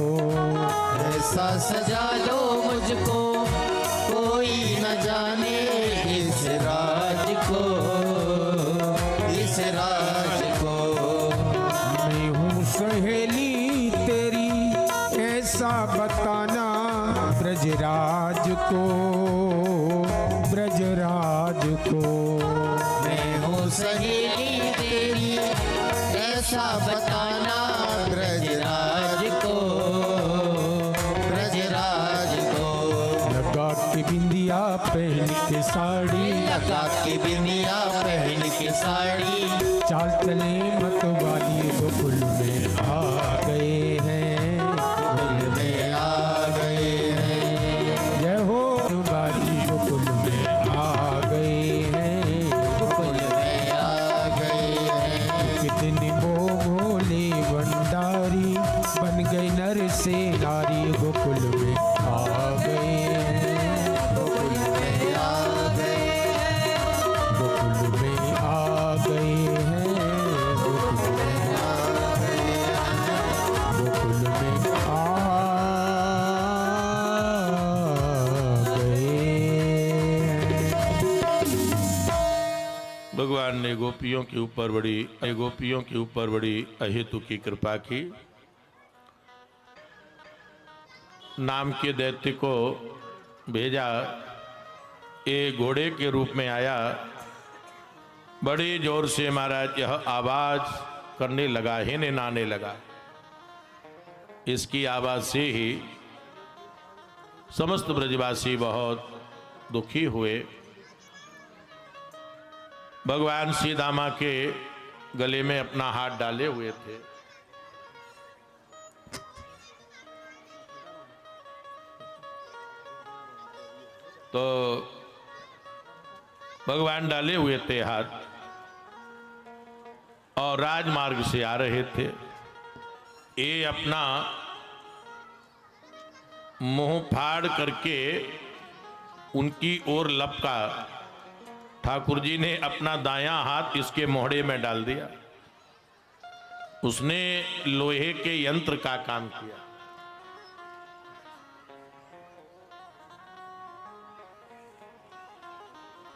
S4: ऐसा सजा दो मुझको कोई न जाने इस राज को, इस राज को।
S2: मैं हूँ सहेली तेरी ऐसा बताना ब्रजराज को, ब्रजराज को।
S4: मैं हूँ सहेली तेरी ऐसा बताना ब्रजराज को, ब्रजराज को।
S2: लगा के बिंदिया पहन के साड़ी,
S4: लगा के बिंदिया पहन के साड़ी।
S2: चाल चले मत वाली गोकुल में आ गए हैं,
S4: गोकुल में आ गए हैं।
S2: जय हो वाली गोकुल में आ गए हैं,
S4: गोकुल में आ गए हैं।
S2: कितनी भोले भंडारी बन गई नर से नारी गोकुल में आ गए हैं,
S4: गोकुल में आ गए हैं।
S2: गोकुल में आ गए हैं, गोकुल में
S4: आ गए हैं।
S2: गोकुल में आ गए हैं।
S1: भगवान ने गोपियों के ऊपर बड़ी अहेतु की कृपा की। नाम के दैत्य को भेजा, ये घोड़े के रूप में आया। बड़े जोर से महाराज यह आवाज करने लगा, हिने नाने लगा। इसकी आवाज से ही समस्त ब्रजवासी बहुत दुखी हुए। भगवान श्री दामा के गले में अपना हाथ डाले हुए थे। तो भगवान डाले हुए थे हाथ और राजमार्ग से आ रहे थे। ये अपना मुंह फाड़ करके उनकी ओर लपका। ठाकुर जी ने अपना दायां हाथ इसके मोहड़े में डाल दिया। उसने लोहे के यंत्र का काम किया।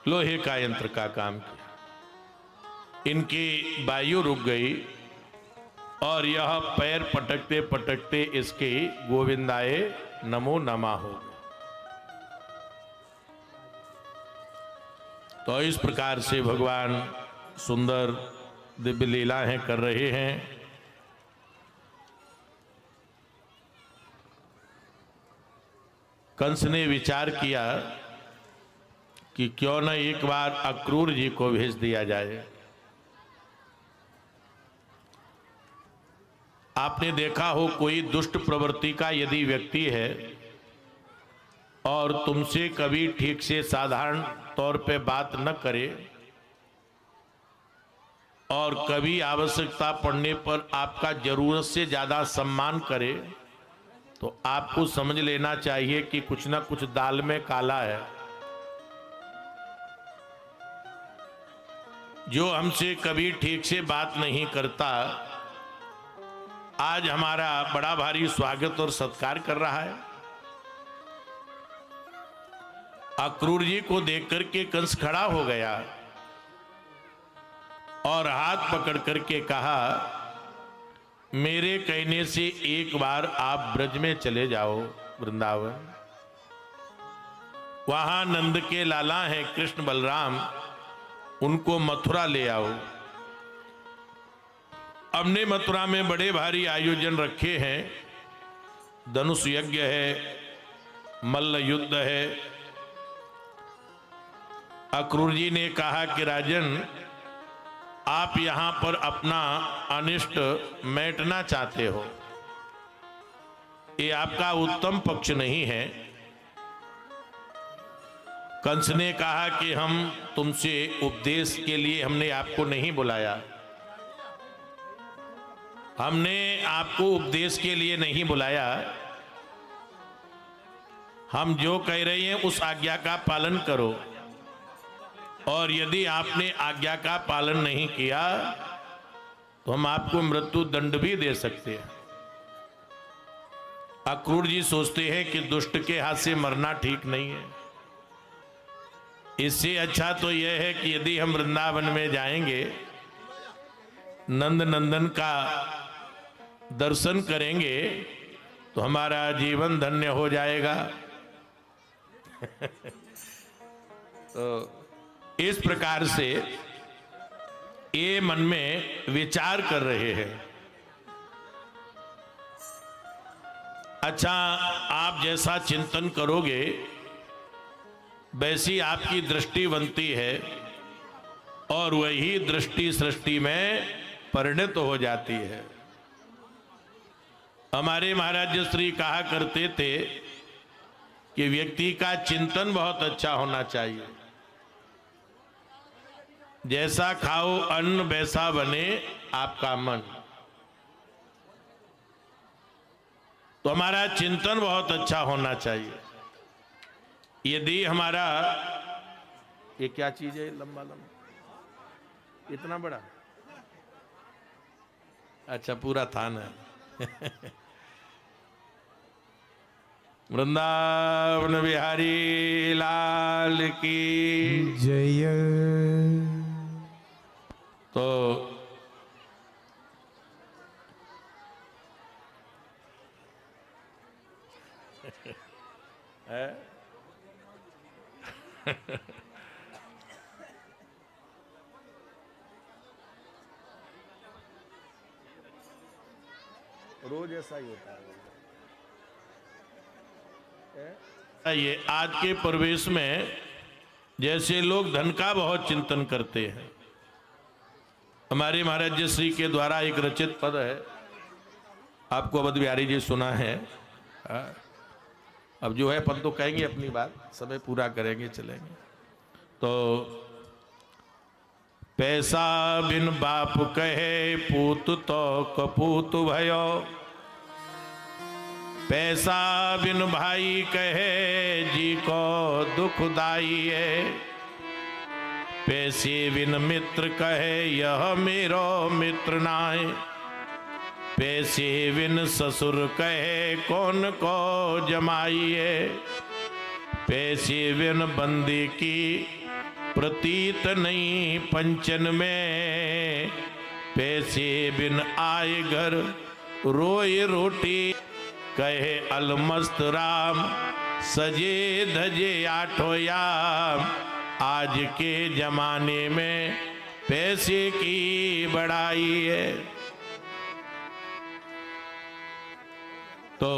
S1: लोहे का यंत्र का काम किया। इनकी वायु रुक गई और यह पैर पटकते पटकते इसके गोविंदाए नमो नमः हो गए। तो इस प्रकार से भगवान सुंदर दिव्य लीलाएं कर रहे हैं। कंस ने विचार किया कि क्यों न एक बार अक्रूर जी को भेज दिया जाए। आपने देखा हो कोई दुष्ट प्रवृत्ति का यदि व्यक्ति है और तुमसे कभी ठीक से साधारण तौर पे बात न करे और कभी आवश्यकता पड़ने पर आपका जरूरत से ज्यादा सम्मान करे, तो आपको समझ लेना चाहिए कि कुछ ना कुछ दाल में काला है। जो हमसे कभी ठीक से बात नहीं करता, आज हमारा बड़ा भारी स्वागत और सत्कार कर रहा है। अक्रूर जी को देख करके कंस खड़ा हो गया और हाथ पकड़ करके कहा, मेरे कहने से एक बार आप ब्रज में चले जाओ, वृंदावन। वहां नंद के लाला हैं कृष्ण बलराम, उनको मथुरा ले आओ। हमने मथुरा में बड़े भारी आयोजन रखे हैं, धनुष यज्ञ है, मल्ल युद्ध है। अक्रूर जी ने कहा कि राजन, आप यहां पर अपना अनिष्ट मेटना चाहते हो, ये आपका उत्तम पक्ष नहीं है। कंस ने कहा कि हम तुमसे उपदेश के लिए हमने आपको नहीं बुलाया, हमने आपको उपदेश के लिए नहीं बुलाया। हम जो कह रहे हैं उस आज्ञा का पालन करो, और यदि आपने आज्ञा का पालन नहीं किया तो हम आपको मृत्यु दंड भी दे सकते हैं। अक्रूर जी सोचते हैं कि दुष्ट के हाथ से मरना ठीक नहीं है। इससे अच्छा तो यह है कि यदि हम वृंदावन में जाएंगे, नंद नंदन का दर्शन करेंगे तो हमारा जीवन धन्य हो जाएगा। तो इस प्रकार से ये मन में विचार कर रहे हैं। अच्छा, आप जैसा चिंतन करोगे वैसी आपकी दृष्टि बनती है, और वही दृष्टि सृष्टि में परिणत हो जाती है। हमारे महाराज श्री कहा करते थे कि व्यक्ति का चिंतन बहुत अच्छा होना चाहिए। जैसा खाओ अन्न वैसा बने आपका मन। तो हमारा चिंतन बहुत अच्छा होना चाहिए। यदि हमारा, ये क्या चीज है लंबा लंबा इतना बड़ा, अच्छा पूरा थान है। वृंदावन बिहारी लाल की
S2: जय।
S1: तो रोज ऐसा ही होता है। ये आज के परिवेश में जैसे लोग धन का बहुत चिंतन करते हैं। हमारे महाराज जी श्री के द्वारा एक रचित पद है, आपको अवध बिहारी जी सुना है। अब जो है पद तो कहेंगे, अपनी बात समय पूरा करेंगे, चलेंगे। तो पैसा बिन बाप कहे पूत तो कपूत भयो, पैसा बिन भाई कहे जी को दुखदाई है, पैसे बिन मित्र कहे यह मेरो मित्र नाय, पैसे बिन ससुर कहे कौन को जमाई है, पैसे बिन बंदी की प्रतीत नहीं पंचन में, पैसे बिन आए घर रोए रोटी कहे अलमस्त राम, सजे धजे आठो याम, आज के जमाने में पैसे की बड़ाई है। तो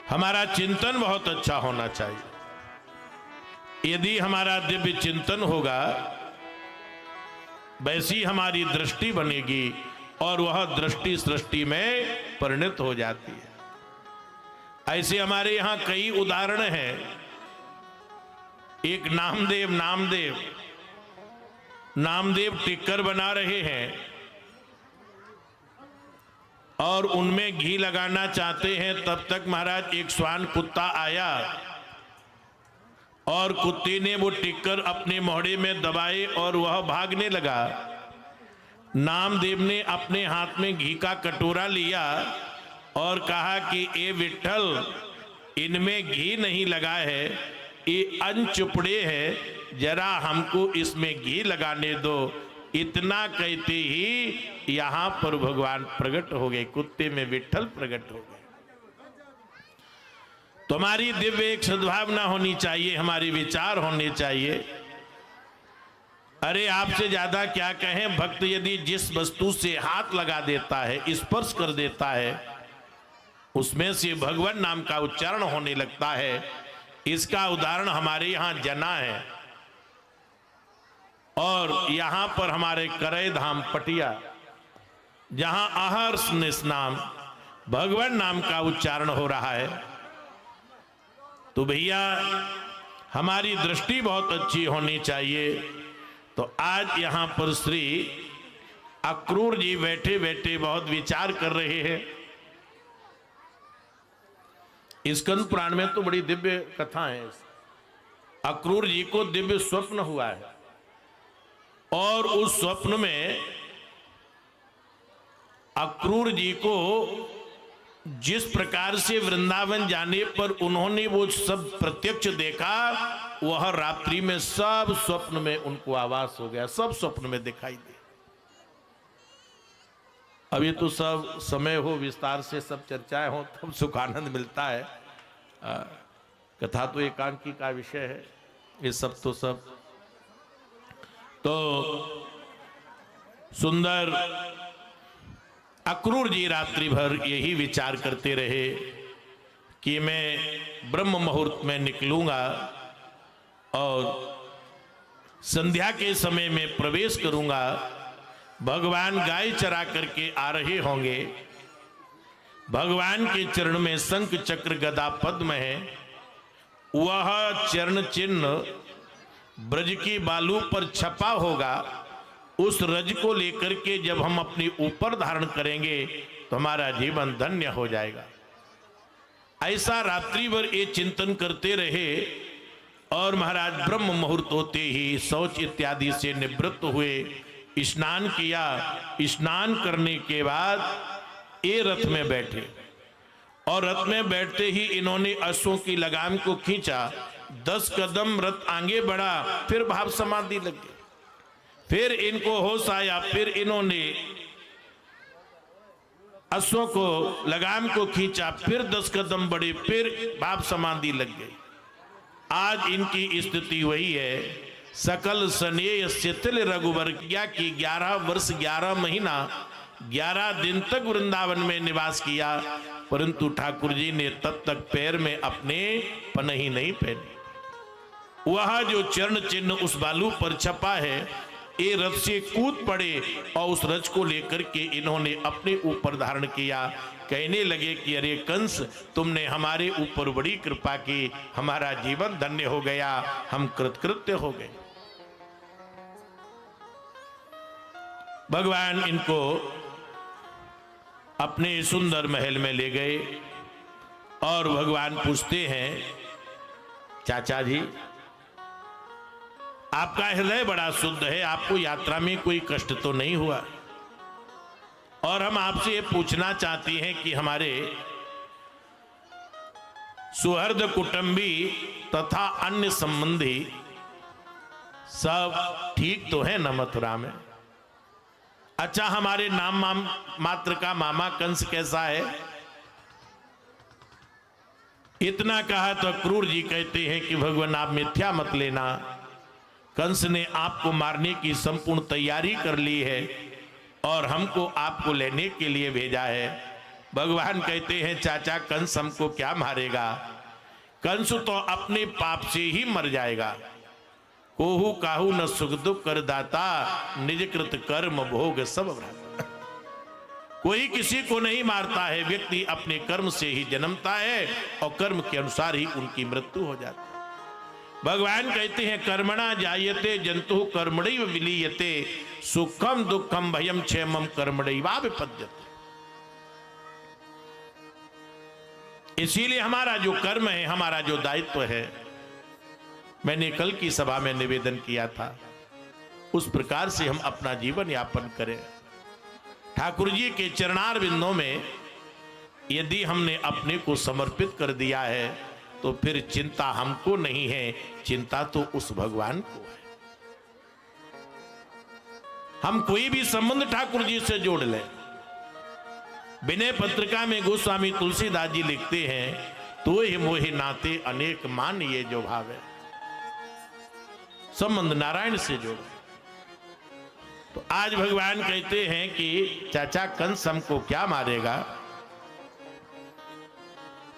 S1: हमारा चिंतन बहुत अच्छा होना चाहिए। यदि हमारा दिव्य चिंतन होगा, वैसी हमारी दृष्टि बनेगी और वह दृष्टि सृष्टि में परिणत हो जाती है। ऐसे हमारे यहां कई उदाहरण हैं। एक नामदेव टिक्कर बना रहे हैं और उनमें घी लगाना चाहते हैं। तब तक महाराज एक श्वान कुत्ता आया और कुत्ते ने वो टिक्कर अपने मोहड़े में दबाए और वह भागने लगा। नामदेव ने अपने हाथ में घी का कटोरा लिया और कहा कि ए विट्ठल, इनमें घी नहीं लगा है, ये अनचुपड़े है, जरा हमको इसमें घी लगाने दो। इतना कहते ही यहां पर भगवान प्रकट हो गए, कुत्ते में विट्ठल प्रकट हो गए। तुम्हारी दिव्य एक सद्भावना होनी चाहिए, हमारी विचार होने चाहिए। अरे आपसे ज्यादा क्या कहें, भक्त यदि जिस वस्तु से हाथ लगा देता है, स्पर्श कर देता है, उसमें से भगवान नाम का उच्चारण होने लगता है। इसका उदाहरण हमारे यहां जना है और यहां पर हमारे करय धाम पटिया, जहां अहर्ष निस्नाम भगवान नाम का उच्चारण हो रहा है। तो भैया हमारी दृष्टि बहुत अच्छी होनी चाहिए। तो आज यहां पर श्री अक्रूर जी बैठे बैठे बहुत विचार कर रहे हैं। स्कंद पुराण में तो बड़ी दिव्य कथा है। अक्रूर जी को दिव्य स्वप्न हुआ है और उस स्वप्न में अक्रूर जी को जिस प्रकार से वृंदावन जाने पर उन्होंने वो सब प्रत्यक्ष देखा, वह रात्रि में सब स्वप्न में उनको आभास हो गया, सब स्वप्न में दिखाई दे। अब ये तो सब समय हो, विस्तार से सब चर्चाएं हो, तब सुख आनंद मिलता है। कथा तो एकांकी का विषय है, ये सब तो सुंदर। अक्रूर जी रात्रि भर यही विचार करते रहे कि मैं ब्रह्म मुहूर्त में निकलूंगा और संध्या के समय में प्रवेश करूंगा। भगवान गाय चरा करके आ रहे होंगे, भगवान के चरण में शंख चक्र गदा पद्म है, वह चरण चिन्ह ब्रज की बालू पर छपा होगा। उस रज को लेकर के जब हम अपने ऊपर धारण करेंगे तो हमारा जीवन धन्य हो जाएगा। ऐसा रात्रि भर ये चिंतन करते रहे और महाराज ब्रह्म मुहूर्त होते ही शौच इत्यादि से निवृत्त हुए, स्नान किया। स्नान करने के बाद ये रथ में बैठे और रथ में बैठते ही इन्होंने अश्वों की लगाम को खींचा। 10 कदम रथ आगे बढ़ा, फिर भाव समाधि लगे। फिर इनको होश आया, फिर इन्होंने अश्वों को लगाम को खींचा, फिर 10 कदम बढ़े, फिर भाव समाधि लग गई। आज इनकी स्थिति वही है। सकल स्नेह शिथिल रघुवर की 11 वर्ष 11 महीना 11 दिन तक वृंदावन में निवास किया, परंतु ठाकुर जी ने तब तक पैर में अपने पनही नहीं पहनी। वह जो चरण चिन्ह उस बालू पर छपा है, ये रथ से कूद पड़े और उस रथ को लेकर के इन्होंने अपने ऊपर धारण किया। कहने लगे कि अरे कंस, तुमने हमारे ऊपर बड़ी कृपा की, हमारा जीवन धन्य हो गया, हम कृतकृत्य हो गए। भगवान इनको अपने सुंदर महल में ले गए और भगवान पूछते हैं, चाचा जी आपका हृदय बड़ा शुद्ध है, आपको यात्रा में कोई कष्ट तो नहीं हुआ? और हम आपसे ये पूछना चाहते हैं कि हमारे सुहृद कुटुंबी तथा अन्य संबंधी सब ठीक तो है न मथुरा में? अच्छा, हमारे नाम मात्र का मामा कंस कैसा है? इतना कहा तो अक्रूर जी कहते हैं कि भगवान आप मिथ्या मत लेना, कंस ने आपको मारने की संपूर्ण तैयारी कर ली है और हमको आपको लेने के लिए भेजा है। भगवान कहते हैं चाचा, कंस हमको क्या मारेगा? कंस तो अपने पाप से ही मर जाएगा। कोहू काहू न सुख दुख कर दाता, निज कृत कर्म भोग सब भ्राता। कोई किसी को नहीं मारता है, व्यक्ति अपने कर्म से ही जन्मता है और कर्म के अनुसार ही उनकी मृत्यु हो जाती है। भगवान कहते हैं कर्मणा जायते जंतु कर्मणैव विलीयते, सुखम दुखम भयम क्षेमम कर्मणैवा विपद्यते। इसीलिए हमारा जो कर्म है, हमारा जो दायित्व है, मैंने कल की सभा में निवेदन किया था, उस प्रकार से हम अपना जीवन यापन करें। ठाकुर जी के चरणार बिंदों में यदि हमने अपने को समर्पित कर दिया है तो फिर चिंता हमको नहीं है, चिंता तो उस भगवान को है। हम कोई भी संबंध ठाकुर जी से जोड़ लें। विनय पत्रिका में गोस्वामी तुलसीदास जी लिखते हैं, तो ही मोहे नाते अनेक मान ये जो भाव है। संबंध नारायण से जोड़ो। तो आज भगवान कहते हैं कि चाचा कंस हमको क्या मारेगा।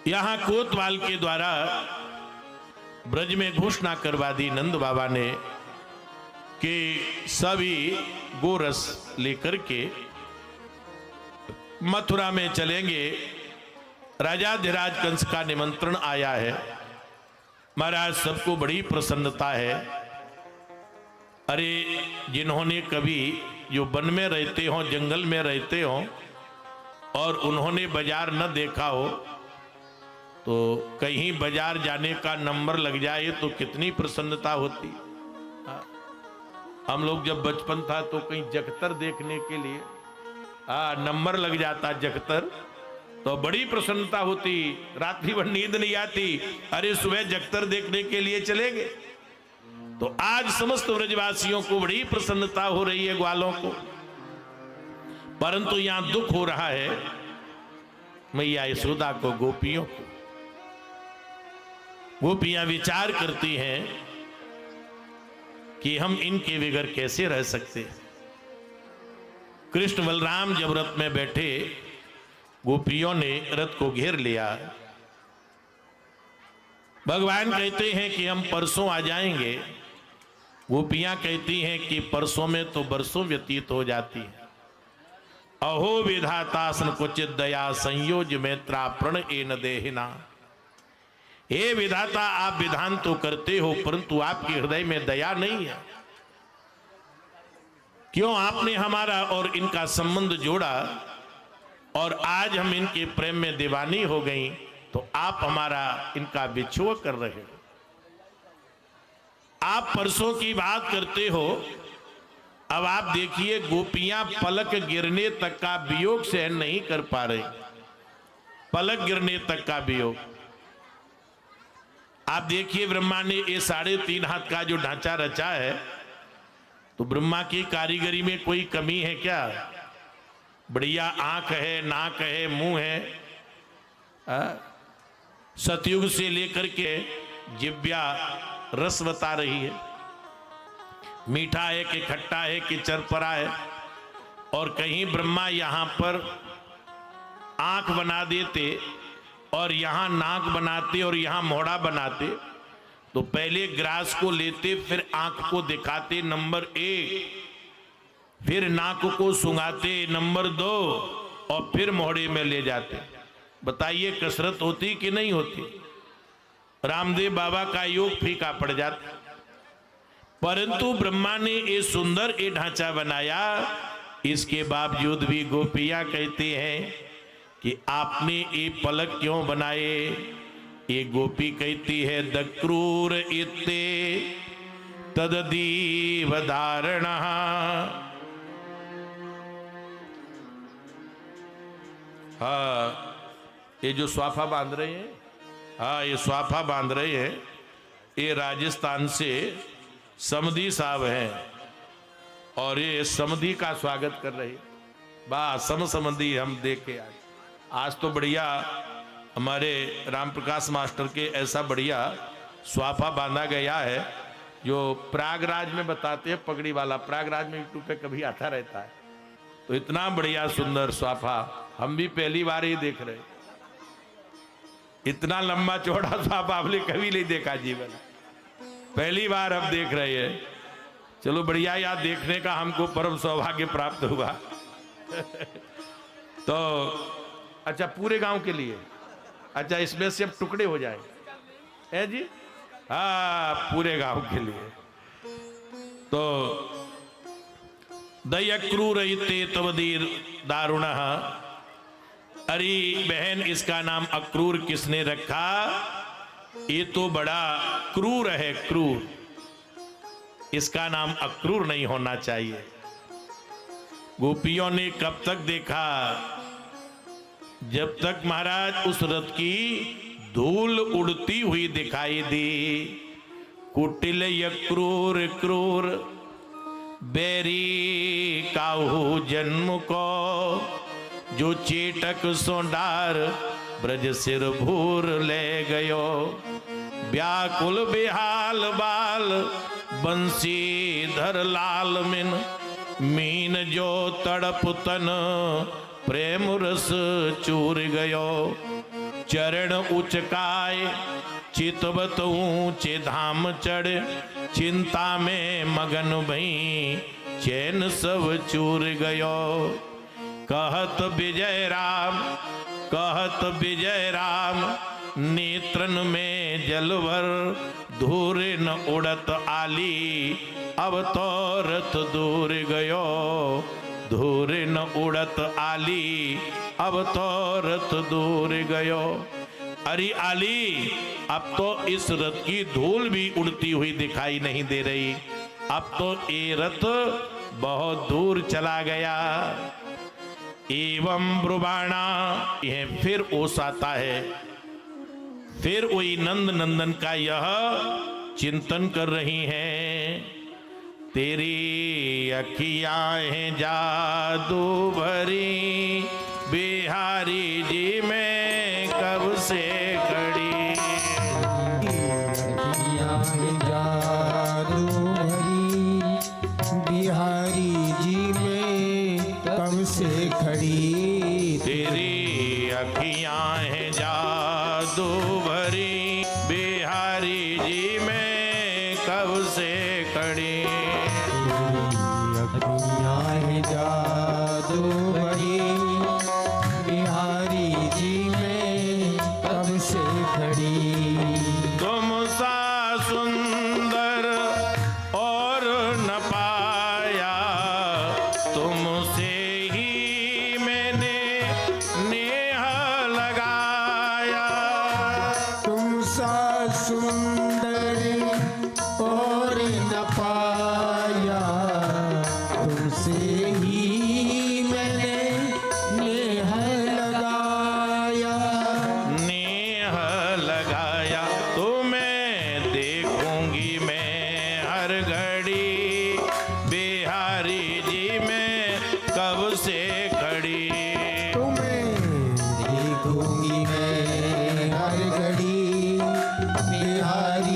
S1: यहां कोतवाल के द्वारा ब्रज में घोषणा करवा दी नंद बाबा ने कि सभी गोरस लेकर के मथुरा में चलेंगे। राजाधिराज कंस का निमंत्रण आया है। महाराज सबको बड़ी प्रसन्नता है। अरे जिन्होंने कभी जो वन में रहते हो, जंगल में रहते हो और उन्होंने बाजार न देखा हो, तो कहीं बाजार जाने का नंबर लग जाए तो कितनी प्रसन्नता होती। हम लोग जब बचपन था तो कहीं जगतर देखने के लिए नंबर लग जाता जगतर, तो बड़ी प्रसन्नता होती। रात्रि भर नींद नहीं आती, अरे सुबह जगतर देखने के लिए चलेंगे। तो आज समस्त ब्रजवासियों को बड़ी प्रसन्नता हो रही है, ग्वालों को। परंतु यहां दुख हो रहा है मैया यशोदा को, गोपियों को। गोपियां विचार करती हैं कि हम इनके बगैर कैसे रह सकते। कृष्ण बलराम जब रथ में बैठे, गोपियों ने रथ को घेर लिया। भगवान कहते हैं कि हम परसों आ जाएंगे। गोपियां कहती हैं कि परसों में तो बरसों व्यतीत हो जाती है। अहो विधातासन कुचित दया संयोज मैत्रा प्रण एन देहिना। हे विधाता, आप विधान तो करते हो परंतु आपके हृदय में दया नहीं है। क्यों आपने हमारा और इनका संबंध जोड़ा और आज हम इनके प्रेम में दीवानी हो गई, तो आप हमारा इनका विछोह कर रहे हो। आप परसों की बात करते हो, अब आप देखिए गोपियां पलक गिरने तक का वियोग सहन नहीं कर पा रही। पलक गिरने तक का वियोग। आप देखिए ब्रह्मा ने ये 3.5 हाथ का जो ढांचा रचा है, तो ब्रह्मा की कारीगरी में कोई कमी है क्या? बढ़िया आंख है, नाक है, मुंह है। सतयुग से लेकर के जिब्या रस बता रही है, मीठा है कि खट्टा है कि चरपरा है। और कहीं ब्रह्मा यहां पर आंख बना देते और यहां नाक बनाते और यहां मोहड़ा बनाते, तो पहले ग्रास को लेते, फिर आंख को दिखाते नंबर 1, फिर नाक को सुंघाते नंबर 2 और फिर मोहड़े में ले जाते। बताइए कसरत होती कि नहीं होती? रामदेव बाबा का योग फीका पड़ जाता। परंतु ब्रह्मा ने ये सुंदर ये ढांचा बनाया, इसके बावजूद भी गोपियां कहते हैं कि आपने ये पलक क्यों बनाए। ये गोपी कहती है दक्रूर इत्ते तददीव धारणा। हाँ, ये जो स्वाफा बांध रहे हैं, हाँ ये स्वाफा बांध रहे हैं, ये राजस्थान से समधी साहब हैं और ये समधी का स्वागत कर रहे हैं। बस समधी हम देख के आज तो बढ़िया हमारे राम प्रकाश मास्टर के ऐसा बढ़िया स्वाफा बांधा गया है जो प्रयागराज में बताते हैं, पगड़ी वाला प्रयागराज में यूट्यूब पे कभी आता रहता है। तो इतना बढ़िया सुंदर स्वाफा हम भी पहली बार ही देख रहे। इतना लंबा चौड़ा स्वाफा आपने कभी नहीं देखा जीवन, पहली बार हम देख रहे हैं। चलो बढ़िया, याद देखने का हमको परम सौभाग्य प्राप्त हुआ। तो अच्छा पूरे गांव के लिए, अच्छा इसमें से अब टुकड़े हो जाए है जी, हाँ पूरे गांव के लिए। तो दया क्रूर ते तवदीर दारुण। अरे बहन इसका नाम अक्रूर किसने रखा? ये तो बड़ा क्रूर है, क्रूर। इसका नाम अक्रूर नहीं होना चाहिए। गोपियों ने कब तक देखा? जब तक महाराज उस रथ की धूल उड़ती हुई दिखाई दी। कुटिल यक्रूर क्रूर बैरी काहू जन्म को, जो चेटक सोंडार ब्रज सिर भूर ले गयो। व्याकुल बिहाल बाल बंसी धर लाल मिन, मीन जो तड़प तन प्रेम रस चूर गयो। चरण उचकाय चितवत ऊंचे धाम चढ़, चिंता में मगन भई चैन सब चूर गयो। कहत विजय राम, कहत विजय राम, नेत्रन में जलवर धूर न उड़त आली। अब तो रथ दूर गयो, धूर न उड़त आली। अब तो रथ दूर गयो। अरे आली, अब तो इस रथ की धूल भी उड़ती हुई दिखाई नहीं दे रही। अब तो ये रथ बहुत दूर चला गया। एवं ब्रुवाणा, यह फिर ओस आता है। फिर वही नंद नंदन का यह चिंतन कर रही हैं। तेरी अखियां हैं जादू भरी, बिहारी जी में कब से खड़ी।
S2: अखियां हैं जादू भरी, बिहारी जी में कब से खड़ी।
S1: तेरी अखियां हैं जादू भरी, बिहारी जी में कब से खड़ी।
S2: अखियां हैं जादू भरी, बिहारी जी में कब से खड़ी।
S1: तुम सा सुंदर और न पाया, तुमसे ही मैंने नेह लगाया।
S2: तुम सा सुंदर और न पाया, तुमसे ही मैंने नेह लगाया।
S1: नेह लगाया, तुम्हें देखूंगी मैं हर घड़ी। बिहारी जी में कब से खड़ी।
S2: तुम्हें देखूंगी मैं हर घड़ी, बिहारी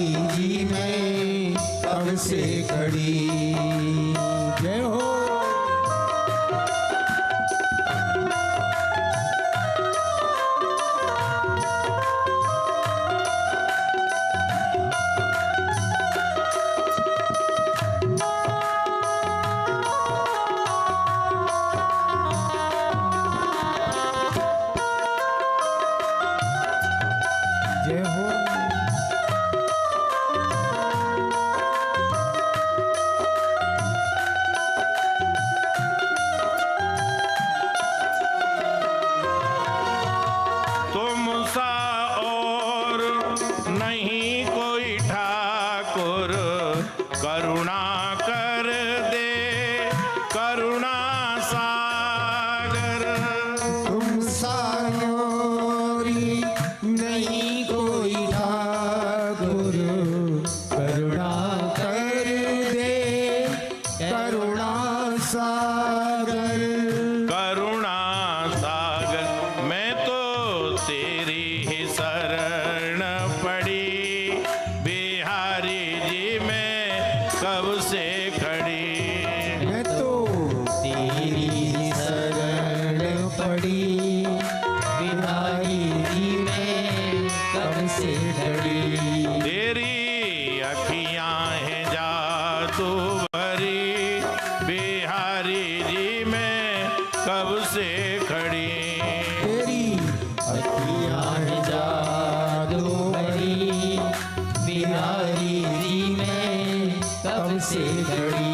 S4: बिहारी जी में कब से खड़ी।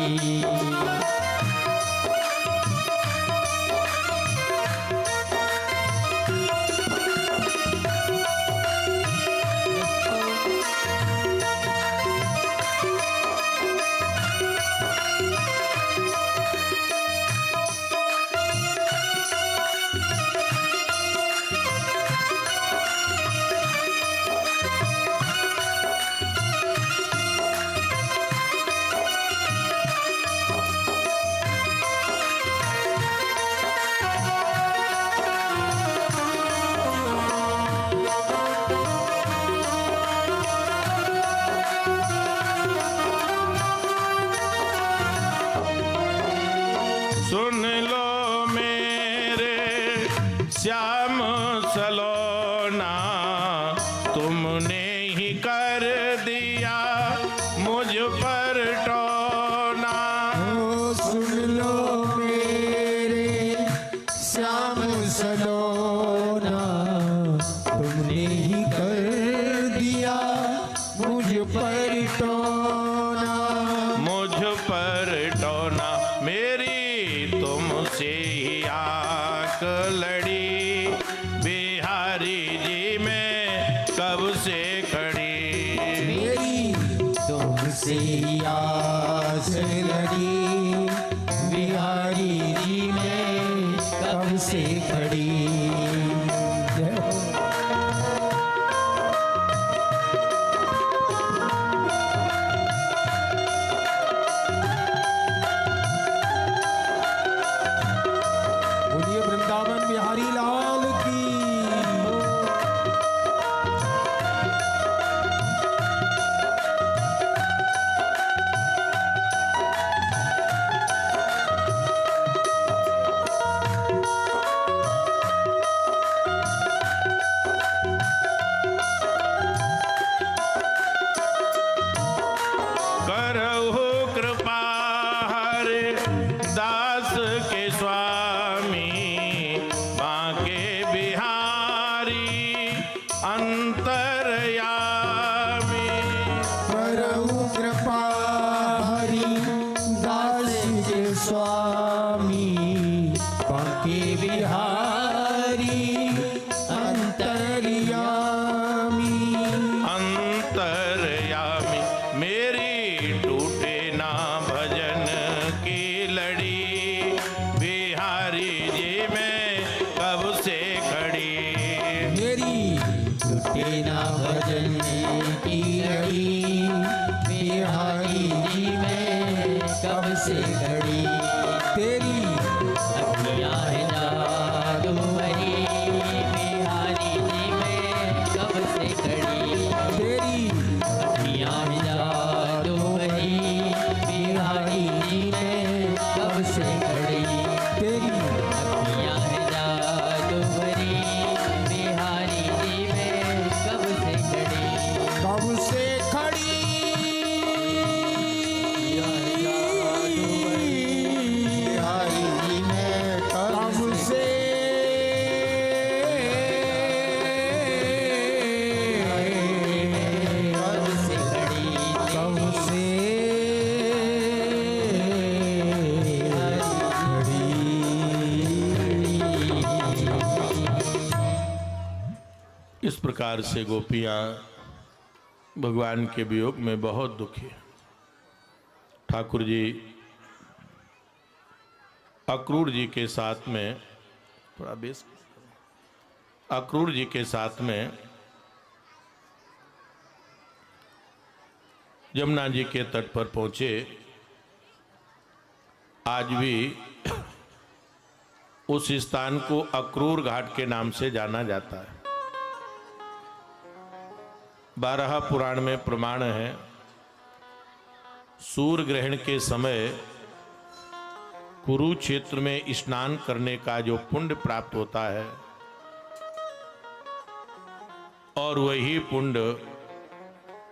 S1: सुन लो मेरे श्याम सलोना, तुमने ही कर दिया मुझ पर टोना।
S2: ओ सुन लो मेरे श्याम सलोना, तुमने ही कर दिया मुझ पर टोना।
S1: मुझ पर टोना, मेरी तुमसे ही आंख लड़ी, बिहारी जी में कब से खड़ी।
S2: मेरी तुमसे आस लगी, बिहारी जी में कब से खड़ी। बोलिए वृंदावन बिहारी लाल की।
S1: करहु कृपा हरे दास के स्वामी, बांके बिहारी अंतरयामी।
S2: करहु कृपा हरि दास के स्वामी, बांके बिहारी अंतर्यामी।
S1: अंतरयामी, मेरी टूटे ना भजन की लड़ी, बिहारी जी में कब से खड़ी।
S2: मेरी टूटे ना भजन की लड़ी, बिहारी जी में कब से खड़ी। तेरी
S4: अखियाँ है जादू भरी, बिहारी जी में कब से खड़ी।
S2: तेरी
S4: अखियाँ है जादू भरी, बिहारी जी में कब से खड़ी।
S2: तेरी
S4: अखियाँ है जादू भरी, बिहारी जी में कब से खड़ी।
S2: कब से खड़ी।
S4: बिहारी जी में
S2: कब से
S4: कब से खड़ी।
S2: कब से
S1: इस प्रकार से गोपियां भगवान के वियोग में बहुत दुखी। ठाकुर जी अक्रूर जी के साथ में, थोड़ा बेस, अक्रूर जी के साथ में यमुना जी के तट पर पहुंचे। आज भी उस स्थान को अक्रूर घाट के नाम से जाना जाता है। 12 पुराण में प्रमाण है, सूर्य ग्रहण के समय कुरुक्षेत्र में स्नान करने का जो पुण्य प्राप्त होता है, और वही पुण्य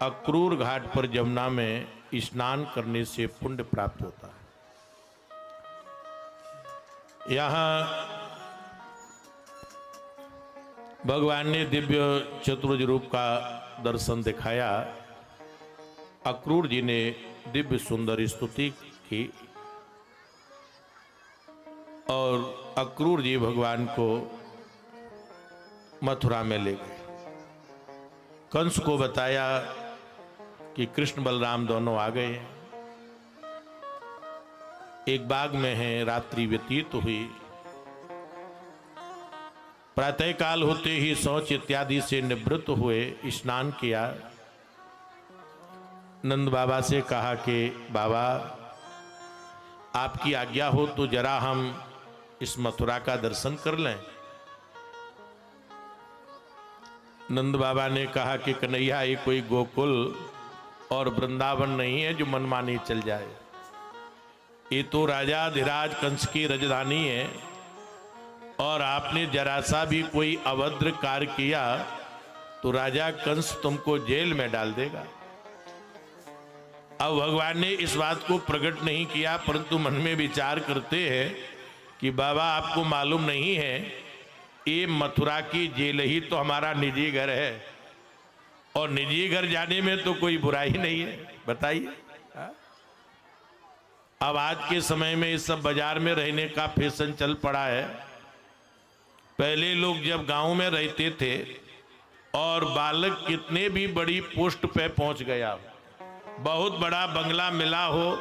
S1: अक्रूर घाट पर यमुना में स्नान करने से पुण्य प्राप्त होता है। यहाँ भगवान ने दिव्य चतुर्भुज रूप का दर्शन दिखाया अक्रूर जी ने दिव्य सुंदर स्तुति की और अक्रूर जी भगवान को मथुरा में ले गए। कंस को बताया कि कृष्ण बलराम दोनों आ गए हैं, एक बाग में हैं, रात्रि व्यतीत हुई। प्रातःकाल होते ही शौच इत्यादि से निवृत्त हुए, स्नान किया। नंद बाबा से कहा कि बाबा आपकी आज्ञा हो तो जरा हम इस मथुरा का दर्शन कर लें। नंद बाबा ने कहा कि कन्हैया, ये कोई गोकुल और वृंदावन नहीं है जो मनमानी चल जाए। ये तो राजा धीराज कंस की राजधानी है और आपने जरा सा भी कोई अभद्र कार्य किया तो राजा कंस तुमको जेल में डाल देगा। अब भगवान ने इस बात को प्रकट नहीं किया, परंतु मन में विचार करते हैं कि बाबा आपको मालूम नहीं है, ये मथुरा की जेल ही तो हमारा निजी घर है और निजी घर जाने में तो कोई बुराई नहीं है, बताइए। अब आज के समय में इस सब बाजार में रहने का फैशन चल पड़ा है। पहले लोग जब गांव में रहते थे और बालक कितने भी बड़ी पोस्ट पे पहुंच गया, बहुत बड़ा बंगला मिला हो,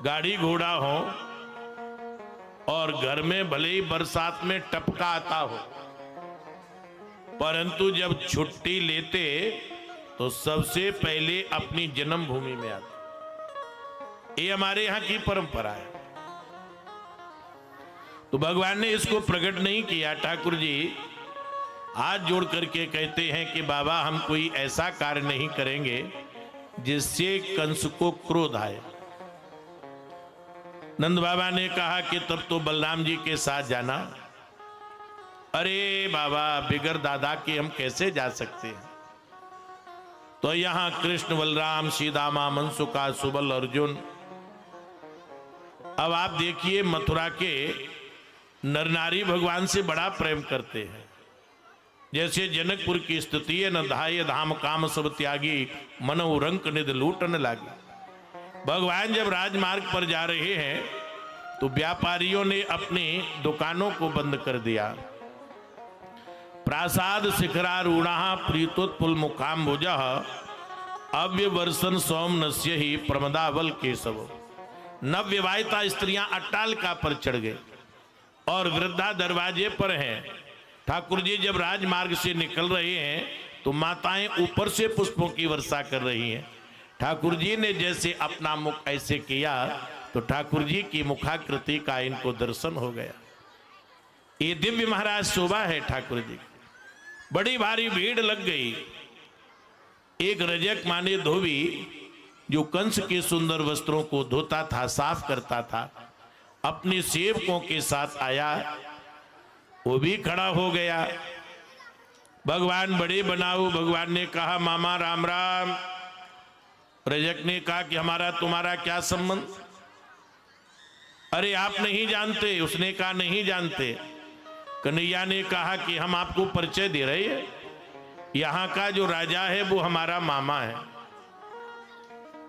S1: गाड़ी घोड़ा हो और घर में भले ही बरसात में टपका आता हो, परंतु जब छुट्टी लेते तो सबसे पहले अपनी जन्मभूमि में आते। ये हमारे यहाँ की परंपरा है। तो भगवान ने इसको प्रकट नहीं किया। ठाकुर जी हाथ जोड़ करके कहते हैं कि बाबा हम कोई ऐसा कार्य नहीं करेंगे जिससे कंस को क्रोध आए। नंद बाबा ने कहा कि तब तो बलराम जी के साथ जाना। अरे बाबा, बिगर दादा के हम कैसे जा सकते हैं? तो यहां कृष्ण, बलराम, सीदामा, मनसुका, सुबल, अर्जुन। अब आप देखिए, मथुरा के नर नारी भगवान से बड़ा प्रेम करते हैं। जैसे जनकपुर की स्थिति है, न धाय धाम काम सब त्यागी, मनो रंक निध लूटन लागी। भगवान जब राजमार्ग पर जा रहे हैं तो व्यापारियों ने अपनी दुकानों को बंद कर दिया। प्रासाद शिखरारूढ़ा प्रीतोत्पुल मुखाम्बुजा, अव्य वर्षन सोम नस्य ही प्रमदावल केशव। नवविवाहिता स्त्रियां अट्टालिका पर चढ़ गए और वृद्धा दरवाजे पर हैं। ठाकुर जी जब राजमार्ग से निकल रहे हैं तो माताएं ऊपर से पुष्पों की वर्षा कर रही हैं। ठाकुर जी ने जैसे अपना मुख ऐसे किया तो ठाकुर जी की मुखाकृति का इनको दर्शन हो गया। ये दिव्य महाराज शोभा है ठाकुर जी। बड़ी भारी भीड़ लग गई। एक रजक माने धोबी जो कंस के सुंदर वस्त्रों को धोता था, साफ करता था, अपने सेवकों के साथ आया। वो भी खड़ा हो गया। भगवान बड़े बनाओ। भगवान ने कहा मामा राम राम। रजक ने कहा कि हमारा तुम्हारा क्या संबंध? अरे आप नहीं जानते? उसने कहा नहीं जानते। कन्हैया ने कहा कि हम आपको परिचय दे रहे हैं, यहाँ का जो राजा है वो हमारा मामा है।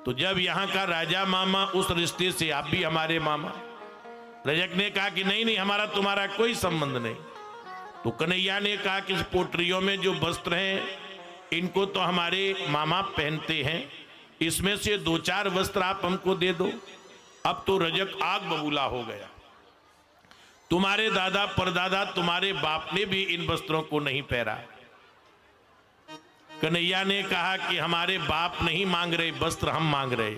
S1: तो जब यहाँ का राजा मामा, उस रिश्ते से आप भी हमारे मामा। रजक ने कहा कि नहीं नहीं, हमारा तुम्हारा कोई संबंध नहीं। तो कन्हैया ने कहा कि इस पोटरियों में जो वस्त्र हैं इनको तो हमारे मामा पहनते हैं, इसमें से 2-4 वस्त्र आप हमको दे दो। अब तो रजक आग बबूला हो गया। तुम्हारे दादा परदादा, तुम्हारे बाप ने भी इन वस्त्रों को नहीं पहना। कन्हैया ने कहा कि हमारे बाप नहीं मांग रहे वस्त्र, हम मांग रहे।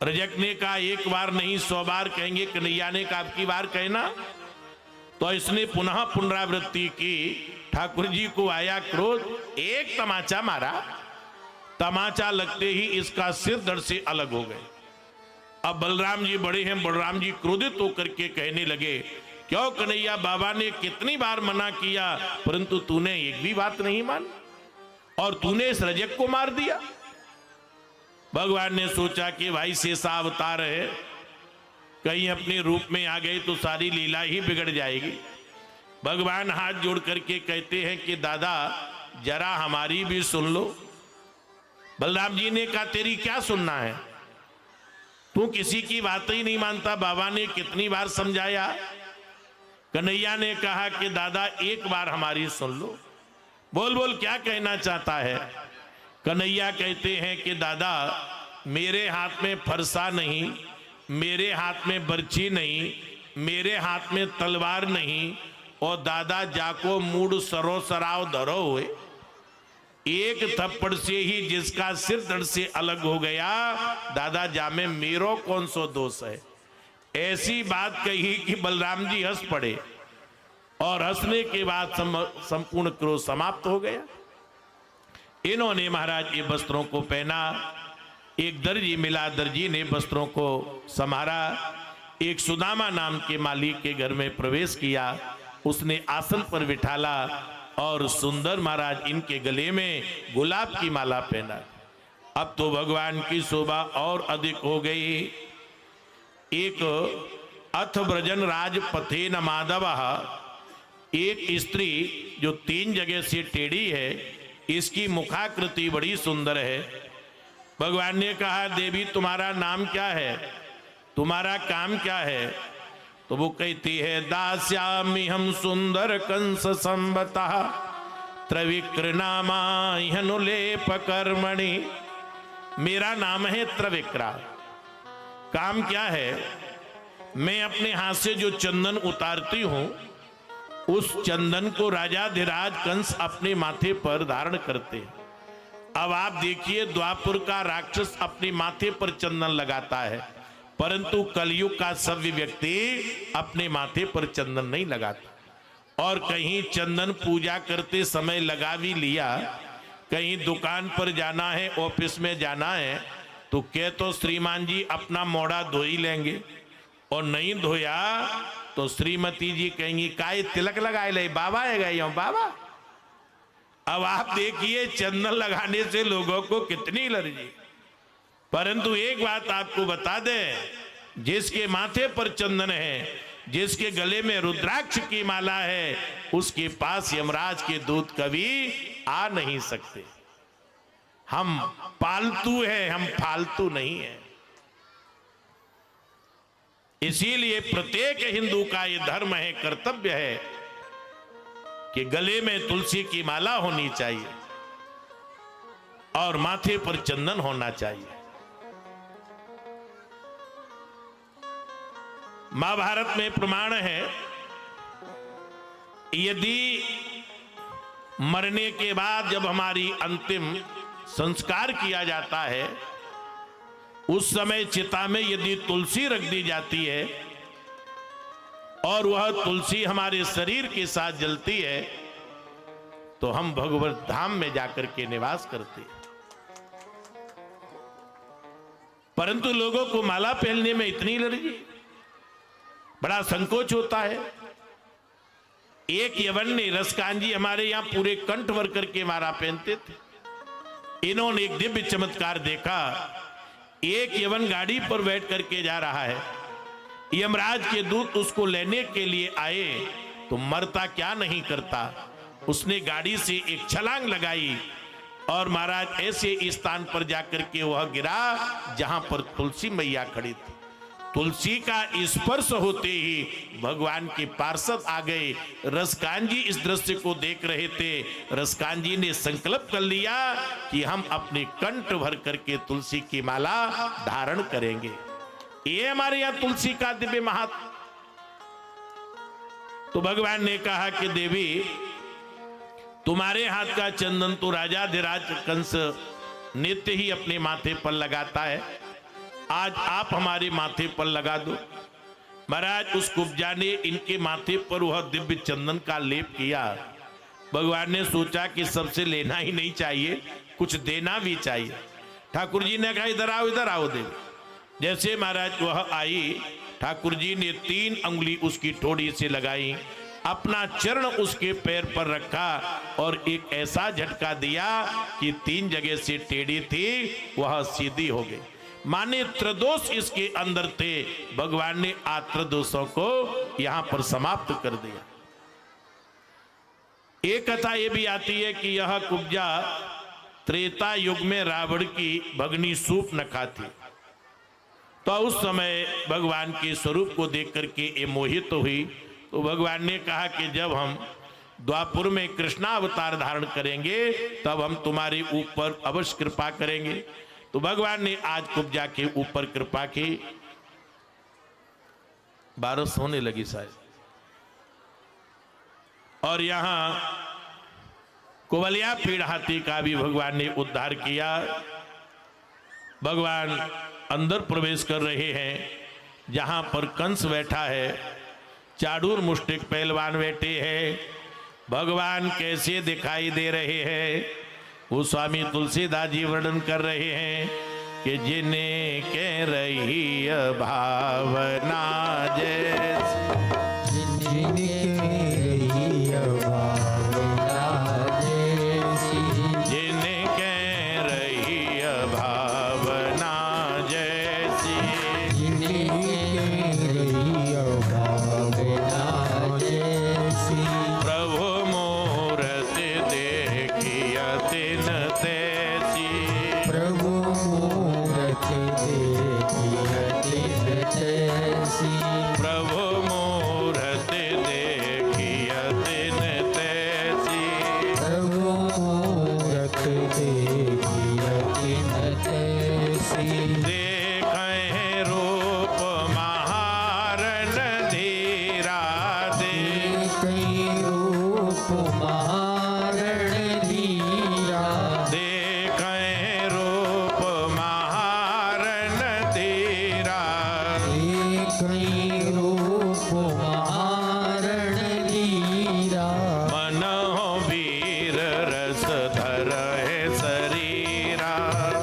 S1: रजक ने कहा एक बार नहीं 100 बार कहेंगे। कन्हैया ने कहा आपकी बार कहना। तो इसने पुनः पुनरावृत्ति की। ठाकुर जी को आया क्रोध, एक तमाचा मारा। तमाचा लगते ही इसका सिर धड़ से अलग हो गए। अब बलराम जी बड़े हैं, बलराम जी क्रोधित होकर के कहने लगे, क्यों कन्हैया, बाबा ने कितनी बार मना किया परंतु तूने एक भी बात नहीं मानी और तूने इस रजक को मार दिया। भगवान ने सोचा कि भाई शेषा अवतार है, कहीं अपने रूप में आ गए तो सारी लीला ही बिगड़ जाएगी। भगवान हाथ जोड़ करके कहते हैं कि दादा जरा हमारी भी सुन लो। बलराम जी ने कहा तेरी क्या सुनना है, तू किसी की बात ही नहीं मानता। बाबा ने कितनी बार समझाया। कन्हैया ने कहा कि दादा एक बार हमारी सुन लो। बोल बोल क्या कहना चाहता है। कन्हैया कहते हैं कि दादा मेरे हाथ में फरसा नहीं, मेरे हाथ में बर्छी नहीं, मेरे हाथ में तलवार नहीं, और दादा जाको मूड सरो सराव धरो हुए, एक थप्पड़ से ही जिसका सिर धड़ से अलग हो गया, दादा जामे मेरो कौन सो दोष है। ऐसी बात कही कि बलराम जी हंस पड़े और हंसने के बाद संपूर्ण क्रोध समाप्त हो गया। इन्होंने महाराज ये वस्त्रों को पहना। एक दर्जी मिला, दर्जी ने वस्त्रों को संभारा। एक सुदामा नाम के मालिक के घर में प्रवेश किया, उसने आसन पर बिठाला और सुंदर महाराज इनके गले में गुलाब की माला पहना। अब तो भगवान की शोभा और अधिक हो गई। एक अथ ब्रजन राज पथे न माधव, एक स्त्री जो 3 जगह से टेढ़ी है, इसकी मुखाकृति बड़ी सुंदर है। भगवान ने कहा देवी तुम्हारा नाम क्या है, तुम्हारा काम क्या है। तो वो कहती है दास्यामि हम सुंदर कंस संबता त्रिविक्रनामा हनुलेप कर्मणि। मेरा नाम है त्रिविक्रा। काम क्या है, मैं अपने हाथ से जो चंदन उतारती हूं, उस चंदन को राजाधिराज कंस अपने माथे पर धारण करते हैं। अब आप देखिए द्वापुर का राक्षस अपने माथे पर चंदन लगाता है, परंतु कलयुग का सभ्य व्यक्ति अपने माथे पर चंदन नहीं लगाता। और कहीं चंदन पूजा करते समय लगा भी लिया, कहीं दुकान पर जाना है, ऑफिस में जाना है, तो क्या तो श्रीमान जी अपना मोड़ा धो ही लेंगे, और नहीं धोया तो श्रीमती जी कहेंगी काय तिलक लगाए ले बाबा है गए बाबा। अब आप देखिए चंदन लगाने से लोगों को कितनी एलर्जी। परंतु एक बात आपको बता दें, जिसके माथे पर चंदन है, जिसके गले में रुद्राक्ष की माला है, उसके पास यमराज के दूत कभी आ नहीं सकते। हम पालतू हैं, हम फालतू नहीं है। इसीलिए प्रत्येक हिंदू का यह धर्म है, कर्तव्य है कि गले में तुलसी की माला होनी चाहिए और माथे पर चंदन होना चाहिए। महाभारत में प्रमाण है, यदि मरने के बाद जब हमारी अंतिम संस्कार किया जाता है, उस समय चिता में यदि तुलसी रख दी जाती है और वह तुलसी हमारे शरीर के साथ जलती है, तो हम भगवत धाम में जाकर के निवास करते हैं। परंतु लोगों को माला पहनने में इतनी एलर्जी, बड़ा संकोच होता है। एक यवन ने, रसकान जी हमारे यहां पूरे कंठ भर करके माला पहनते थे। इन्होंने एक दिव्य चमत्कार देखा। एक यवन गाड़ी पर बैठ करके जा रहा है, यमराज के दूत उसको लेने के लिए आए, तो मरता क्या नहीं करता, उसने गाड़ी से एक छलांग लगाई और महाराज ऐसे स्थान पर जाकर के वह गिरा जहां पर तुलसी मैया खड़ी थी। तुलसी का स्पर्श होते ही भगवान के पार्षद आ गए। रसकान जी इस दृश्य को देख रहे थे। रसकान जी ने संकल्प कर लिया कि हम अपने कंठ भर करके तुलसी की माला धारण करेंगे। ये हमारे यहां तुलसी का दिव्य महात्म। तो भगवान ने कहा कि देवी तुम्हारे हाथ का चंदन तो राजाधिराज कंस नित्य ही अपने माथे पर लगाता है, आज आप हमारे माथे पर लगा दो। महाराज उस कुब्जा ने इनके माथे पर वह दिव्य चंदन का लेप किया। भगवान ने सोचा कि सबसे लेना ही नहीं चाहिए, कुछ देना भी चाहिए। ठाकुर जी ने कहा इधर आओ देवी। जैसे महाराज वह आई, ठाकुर जी ने 3 अंगुली उसकी ठोड़ी से लगाई, अपना चरण उसके पैर पर रखा और एक ऐसा झटका दिया कि 3 जगह से टेढ़ी थी वह सीधी हो गई। माने त्रिदोष इसके अंदर थे, भगवान ने आत्रिदोषों को यहां पर समाप्त कर दिया। एक कथा यह भी आती है कि यह कुब्जा त्रेता युग में रावण की भगनी सूर्पनखा थी। तो उस समय भगवान के स्वरूप को देख करके ये मोहित हुई। तो भगवान ने कहा कि जब हम द्वापुर में कृष्णावतार धारण करेंगे तब हम तुम्हारे ऊपर अवश्य कृपा करेंगे। तो भगवान ने आज कुब्जा के ऊपर कृपा की। 12 होने लगी शायद। और यहां कुबलिया पीड़ हाथी का भी भगवान ने उद्धार किया। भगवान अंदर प्रवेश कर रहे हैं जहां पर कंस बैठा है, चाडूर मुष्टिक पहलवान बैठे हैं। भगवान कैसे दिखाई दे रहे हैं वो स्वामी तुलसीदास जी वर्णन कर रहे हैं कि जिन्हें कह रही भावना जैसी, जिन्हें कह रही भावना जैसी, प्रभु मूरत देखिया तिन तैसी,
S2: प्रभु मूरत देखिया तिन तैसी,
S1: प्रभु मूरत देखिया तिन तैसी,
S2: प्रभु मूरत देखिया तिन तैसी,
S1: देखें रूप महारण धीरा दे,
S2: कई रूप महारण धीरा,
S1: देखें रूप महारण धीरा,
S2: कई रूप महारण धीरा,
S1: मन हो वीर रस धर है शरीरा,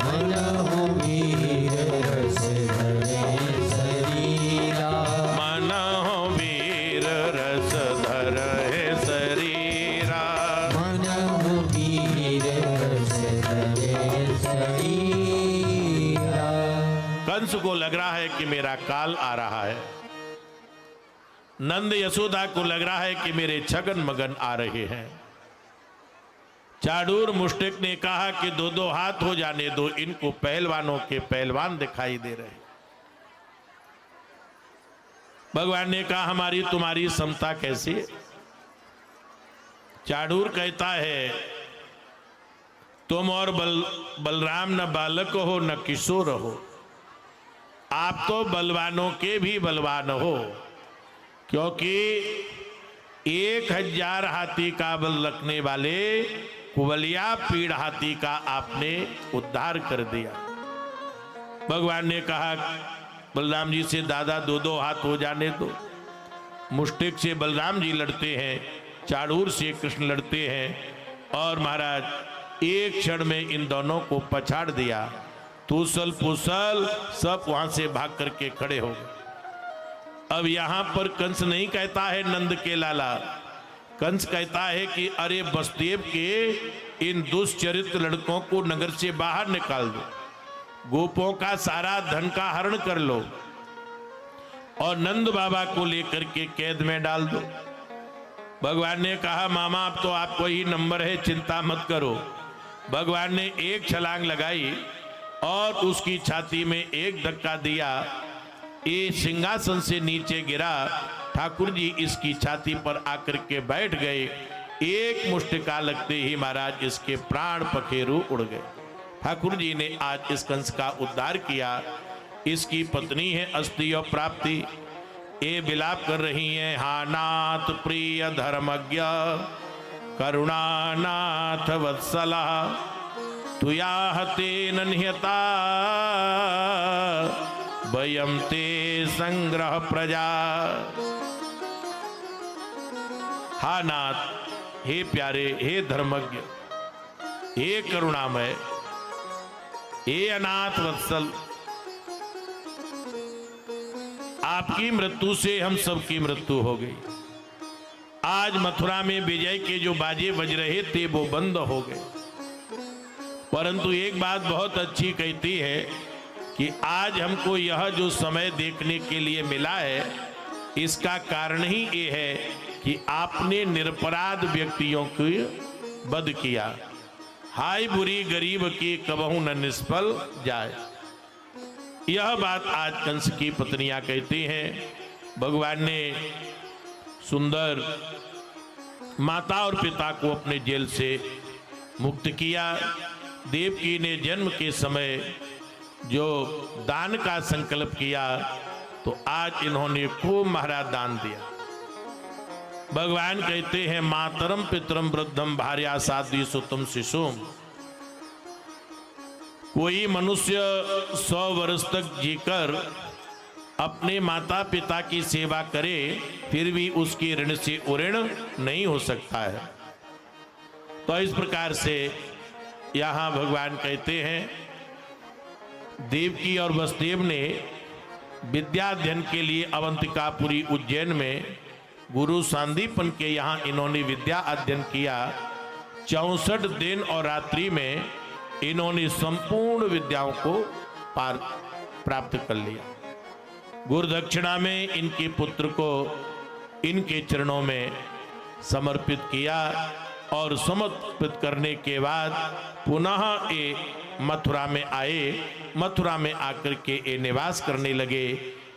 S2: मन हो वीर रस धरे शरीरा,
S1: मन हो वीर रस धर है शरीरा।
S2: मन हो वीर रस धरे शरीरा।
S1: कंस को लग रहा है कि मेरा काल आ रहा है। नंद यशोदा को लग रहा है कि मेरे छगन मगन आ रहे हैं। चाडूर मुष्टिक ने कहा कि 2-2 हाथ हो जाने दो, इनको पहलवानों के पहलवान दिखाई दे रहे। भगवान ने कहा हमारी तुम्हारी समता कैसी है? चाडूर कहता है तुम और बलराम न बालक हो न किशोर हो, आप तो बलवानों के भी बलवान हो, क्योंकि 1000 हाथी का बल रखने वाले कुबलिया पीड़ हाथी का आपने उद्धार कर दिया। भगवान ने कहा बलराम जी से दादा 2-2 हाथ हो जाने दो। मुष्टिक से बलराम जी लड़ते हैं, चाडूर से कृष्ण लड़ते हैं और महाराज एक क्षण में इन दोनों को पछाड़ दिया। तूसल पुसल सब वहां से भाग करके खड़े हो गए। अब यहां पर कंस नहीं कहता है नंद के लाला, कंस कहता है कि अरे वसुदेव के इन दुष्चरित लड़कों को नगर से बाहर निकाल दो, गोपों का सारा धन का हरण कर लो और नंद बाबा को लेकर के कैद में डाल दो। भगवान ने कहा मामा अब तो आपको ही नंबर है, चिंता मत करो। भगवान ने एक छलांग लगाई और उसकी छाती में एक धक्का दिया, ये सिंहासन से नीचे गिरा। ठाकुर जी इसकी छाती पर आकर के बैठ गए। एक मुष्टिका लगते ही महाराज इसके प्राण पखेरु उड़ गए। ठाकुर जी ने आज इस कंस का उद्धार किया। इसकी पत्नी है अस्ति और प्राप्ति, ये विलाप कर रही हैं हा नाथ प्रिय धर्मज्ञ करुणानाथ वत्सला तुया तेन निहता वयम ते संग्रह प्रजा। हा नाथ, हे प्यारे, हे धर्मज्ञ, हे करुणामय, हे अनाथ वत्सल, आपकी मृत्यु से हम सबकी मृत्यु हो गई। आज मथुरा में विजय के जो बाजे बज रहे थे वो बंद हो गए, परंतु एक बात बहुत अच्छी कहती है कि आज हमको यह जो समय देखने के लिए मिला है, इसका कारण ही ये है कि आपने निरपराध व्यक्तियों को वध किया। हाय बुरी गरीब की कबहू न निष्फल जाए। यह बात आज कंस की पत्नियां कहती हैं। भगवान ने सुंदर माता और पिता को अपने जेल से मुक्त किया। देवकी ने जन्म के समय जो दान का संकल्प किया तो आज इन्होंने खूब महाराज दान दिया। भगवान कहते हैं मातरम पितरम वृद्धम भार्या साध्वी सुतम शिशुम। कोई मनुष्य 100 वर्ष तक जीकर अपने माता पिता की सेवा करे फिर भी उसकी ऋण से उऋण नहीं हो सकता है। तो इस प्रकार से यहां भगवान कहते हैं देवकी और वसुदेव ने विद्या अध्ययन के लिए अवंतिकापुरी उज्जैन में गुरु सांदीपन के यहाँ इन्होंने विद्या अध्ययन किया। 64 दिन और रात्रि में इन्होंने संपूर्ण विद्याओं को प्राप्त कर लिया। गुरु दक्षिणा में इनके पुत्र को इनके चरणों में समर्पित किया और समर्पित करने के बाद पुनः ये मथुरा में आए। मथुरा में आकर के ये निवास करने लगे।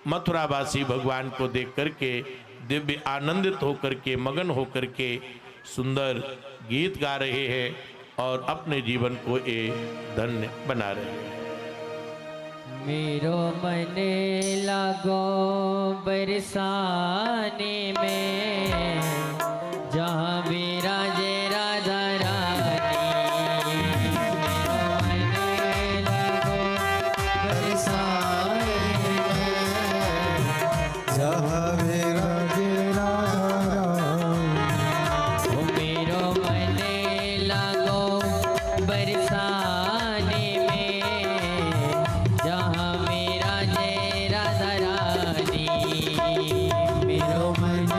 S1: मथुरावासी भगवान को देख करके दिव्य आनंदित होकर के मगन होकर के सुंदर गीत गा रहे हैं और अपने जीवन को ये धन्य बना रहे हैं।
S4: मेरो मन लागो बरसाने में जहाँ विराजे राधा रानी। मेरो मन लागो बरसाने में
S2: जहाँ विराजे राधा रानी।
S4: ओ मेरो मन लागो बरसाने में जहाँ विराजे राधा रानी। मेरो मन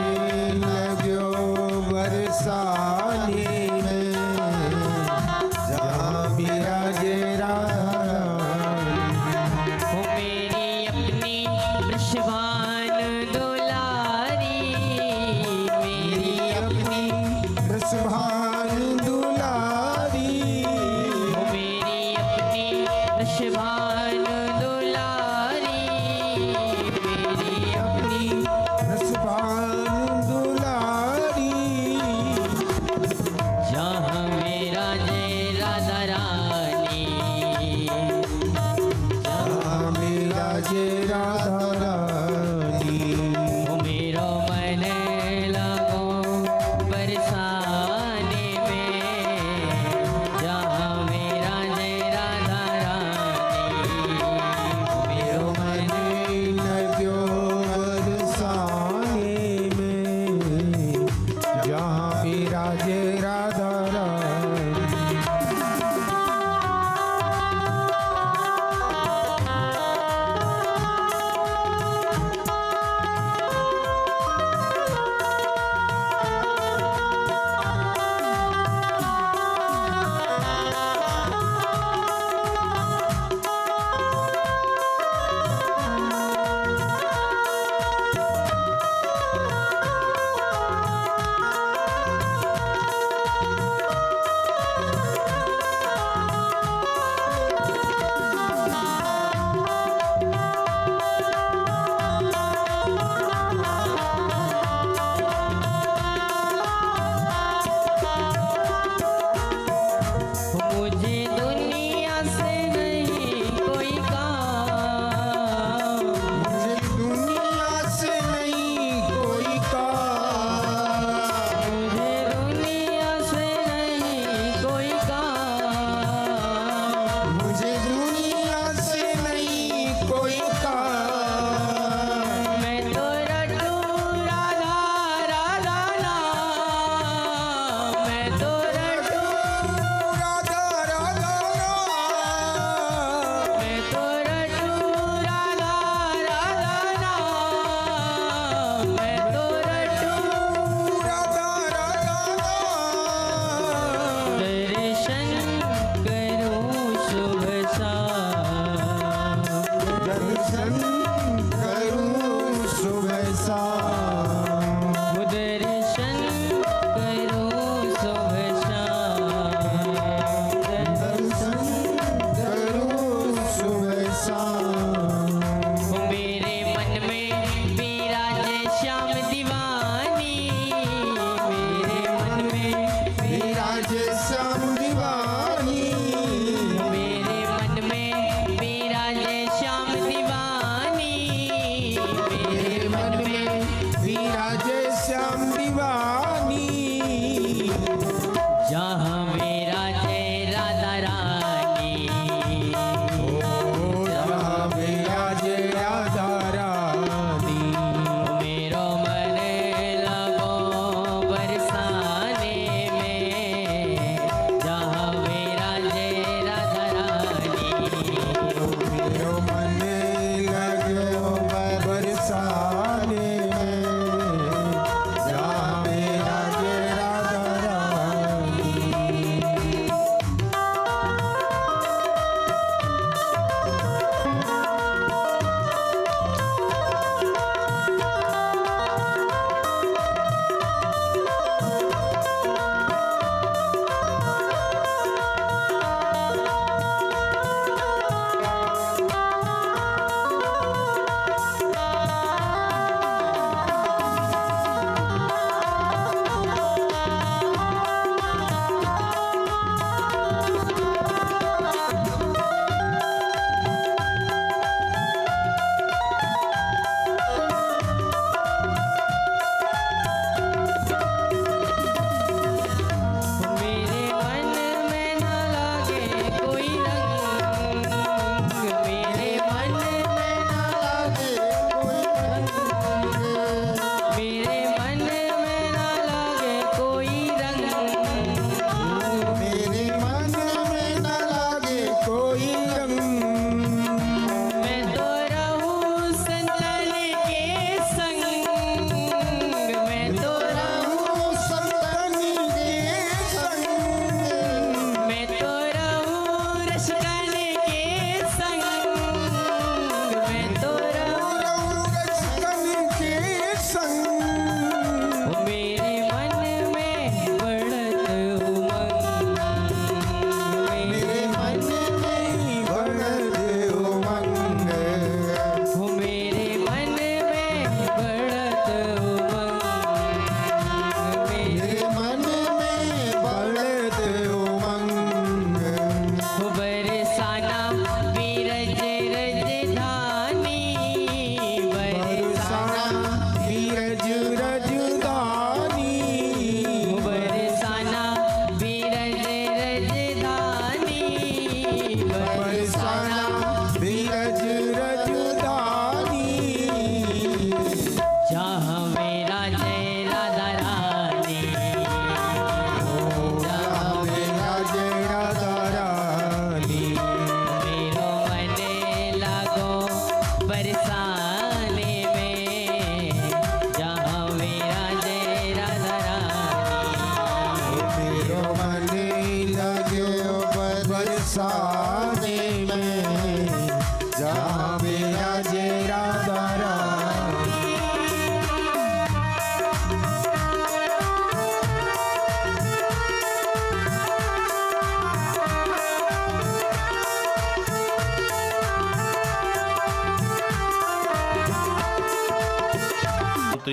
S2: लग्यो बरसाने में जहाँ विराजे राधा रानी।
S4: ओ मेरी अपनी वृषभान दुलारी। मेरी अपनी
S2: वृषभानु दुलारी।
S4: ओ मेरी अपनी वृषभान दुलारी। मेरी अपनी
S2: वृषभानु दुलारी।
S4: जहाँ विराजे राधा रानी।
S2: जहाँ विराजे राधा रानी।
S4: ओ मेरो मन लागो बरसाने में जहाँ विराजे राधा रानी। ओ मेरो मन
S2: लग्यो बरसाने में जहाँ विराजे राधा रानी।
S4: मुझे दुनिया से नहीं कोई काम।
S2: मुझे दुनिया से नहीं कोई काम।
S4: मुझे दुनिया से नहीं कोई काम।
S2: मुझे दुनिया से नहीं कोई काम।
S4: मैं तो रटूं राधा राधा नाम। मैं तो रटूं
S2: राधा राधा राम।
S4: मैं तो रटूं राधा राधा नाम। मैं तो रटूं
S2: राधा राधा राम।
S4: दर्शन करूं शुभ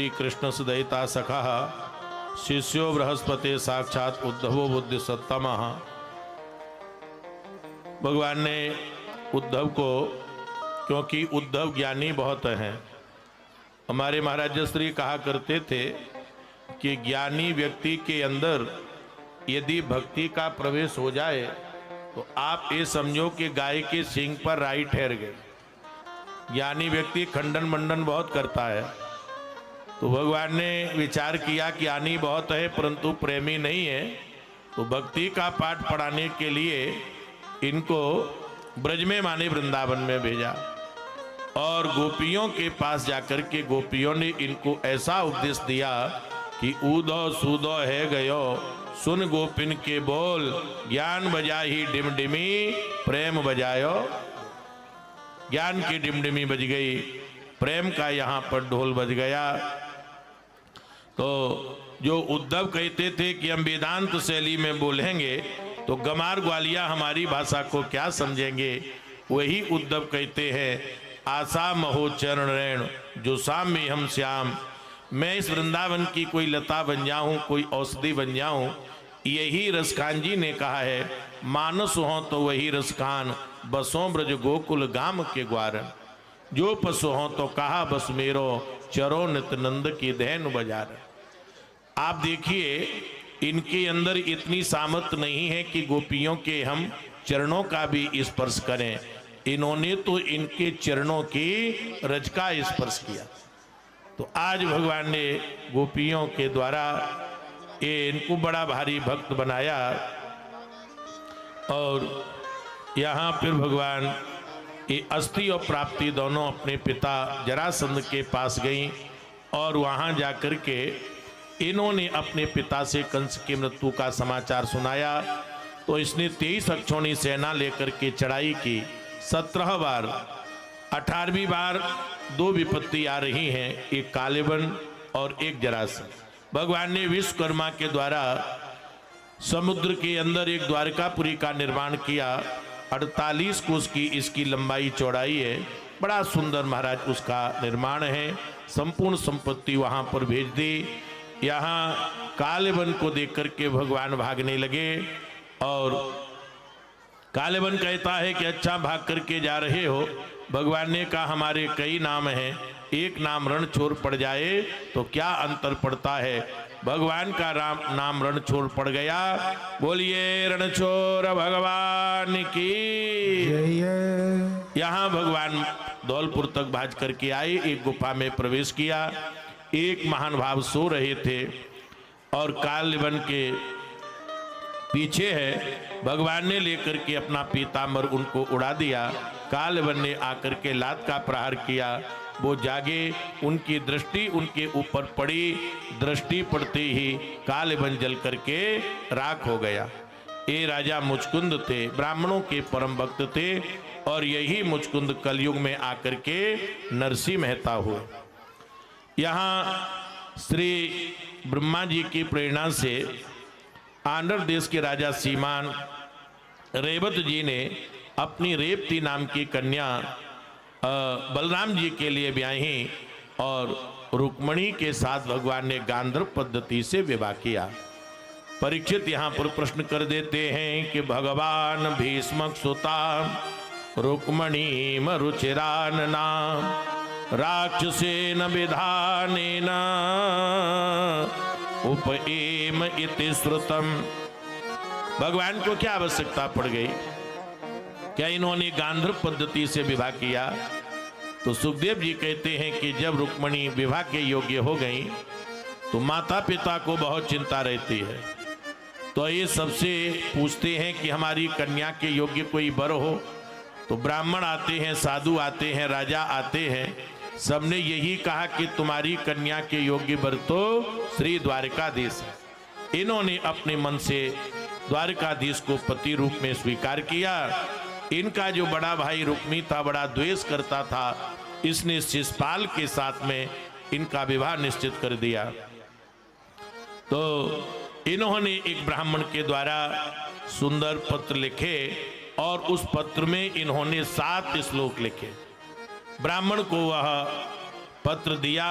S1: श्री कृष्ण सदयिता सखा शिष्यो बृहस्पति साक्षात उद्धवो बुद्धि सत्तम। भगवान ने उद्धव को, क्योंकि उद्धव ज्ञानी बहुत हैं, हमारे महाराज श्री कहा करते थे कि ज्ञानी व्यक्ति के अंदर यदि भक्ति का प्रवेश हो जाए तो आप ये समझो कि गाय के सींग पर राई ठहर गए। ज्ञानी व्यक्ति खंडन मंडन बहुत करता है। तो भगवान ने विचार किया कि ज्ञानी बहुत है परंतु प्रेमी नहीं है, तो भक्ति का पाठ पढ़ाने के लिए इनको ब्रज में माने वृंदावन में भेजा और गोपियों के पास जाकर के गोपियों ने इनको ऐसा उपदेश दिया कि ऊदो सूदो है गयो सुन गोपिन के बोल, ज्ञान बजा ही डिमडिमी प्रेम बजायो। ज्ञान की डिमडिमी बज गई, प्रेम का यहाँ पर ढोल बज गया। तो जो उद्धव कहते थे कि हम वेदांत शैली में बोलेंगे तो गमार ग्वालिया हमारी भाषा को क्या समझेंगे, वही उद्धव कहते हैं आशा महो चरण रेण जो शाम में हम श्याम। मैं इस वृंदावन की कोई लता बन जाऊं, कोई औषधि बन जाऊं। यही रसखान जी ने कहा है मानस हो तो वही रसखान, बसों ब्रज गोकुल गाम के ग्वारन। जो पशु हो तो कहा बस मेरो, चरो नित नंद की धैन बजार। आप देखिए इनके अंदर इतनी सामर्थ नहीं है कि गोपियों के हम चरणों का भी स्पर्श करें। इन्होंने तो इनके चरणों की रज का स्पर्श किया। तो आज भगवान ने गोपियों के द्वारा ये इनको बड़ा भारी भक्त बनाया। और यहाँ फिर भगवान ये अस्थि और प्राप्ति दोनों अपने पिता जरासंध के पास गई और वहाँ जाकर के इन्होंने अपने पिता से कंस की मृत्यु का समाचार सुनाया। तो इसने 23 अक्षौणी सेना लेकर के चढ़ाई की। 17 बार 18वीं बार 2 विपत्ति आ रही हैं, एक कालेबन और एक जरासंध। भगवान ने विश्वकर्मा के द्वारा समुद्र के अंदर एक द्वारकापुरी का निर्माण किया। 48 कोस की इसकी लंबाई चौड़ाई है। बड़ा सुंदर महाराज उसका निर्माण है। संपूर्ण संपत्ति वहां पर भेज दी। यहाँ कालेबन को देख करके भगवान भागने लगे और कालेबन कहता है कि अच्छा भाग करके जा रहे हो। भगवान ने कहा हमारे कई नाम हैं, एक नाम रणछोड़ पड़ जाए तो क्या अंतर पड़ता है। भगवान का नाम रणछोड़ पड़ गया। बोलिए रणछोड़ भगवान की। यहाँ भगवान धौलपुर तक भाज करके आए, एक गुफा में प्रवेश किया। एक महान भाव सो रहे थे और कालेबन के पीछे है। भगवान ने लेकर के अपना पीताम्बर उनको उड़ा दिया। कालेबन ने आकर के लात का प्रहार किया। वो जागे, उनकी दृष्टि उनके ऊपर पड़ी। दृष्टि पड़ते ही कालेबन जल करके राख हो गया। ये राजा मुचकुंद थे, ब्राह्मणों के परम भक्त थे और यही मुचकुंद कलयुग में आकर के नरसिंह मेहता हुए। यहाँ श्री ब्रह्मा जी की प्रेरणा से आंध्र देश के राजा सीमान रेवत जी ने अपनी रेवती नाम की कन्या बलराम जी के लिए ब्याही और रुक्मणी के साथ भगवान ने गांधर्व पद्धति से विवाह किया। परीक्षित यहाँ पर प्रश्न कर देते हैं कि भगवान भीष्मक सुता रुक्मणी मरुचिरान नाम राक्षसेन विधानेन उपएम इति श्रुतम। भगवान को क्या आवश्यकता पड़ गई, क्या इन्होंने गांधर्व पद्धति से विवाह किया? तो सुखदेव जी कहते हैं कि जब रुक्मणी विवाह के योग्य हो गई तो माता पिता को बहुत चिंता रहती है। तो ये सबसे पूछते हैं कि हमारी कन्या के योग्य कोई वर हो। तो ब्राह्मण आते हैं, साधु आते हैं, राजा आते हैं, सबने यही कहा कि तुम्हारी कन्या के योग्य वर तो श्री द्वारकाधीश है। इन्होंने अपने मन से द्वारकाधीश को पति रूप में स्वीकार किया। इनका जो बड़ा भाई रुक्मी था, बड़ा द्वेष करता था, इसने शिषपाल के साथ में इनका विवाह निश्चित कर दिया। तो इन्होंने एक ब्राह्मण के द्वारा सुंदर पत्र लिखे और उस पत्र में इन्होंने 7 श्लोक लिखे। ब्राह्मण को वह पत्र दिया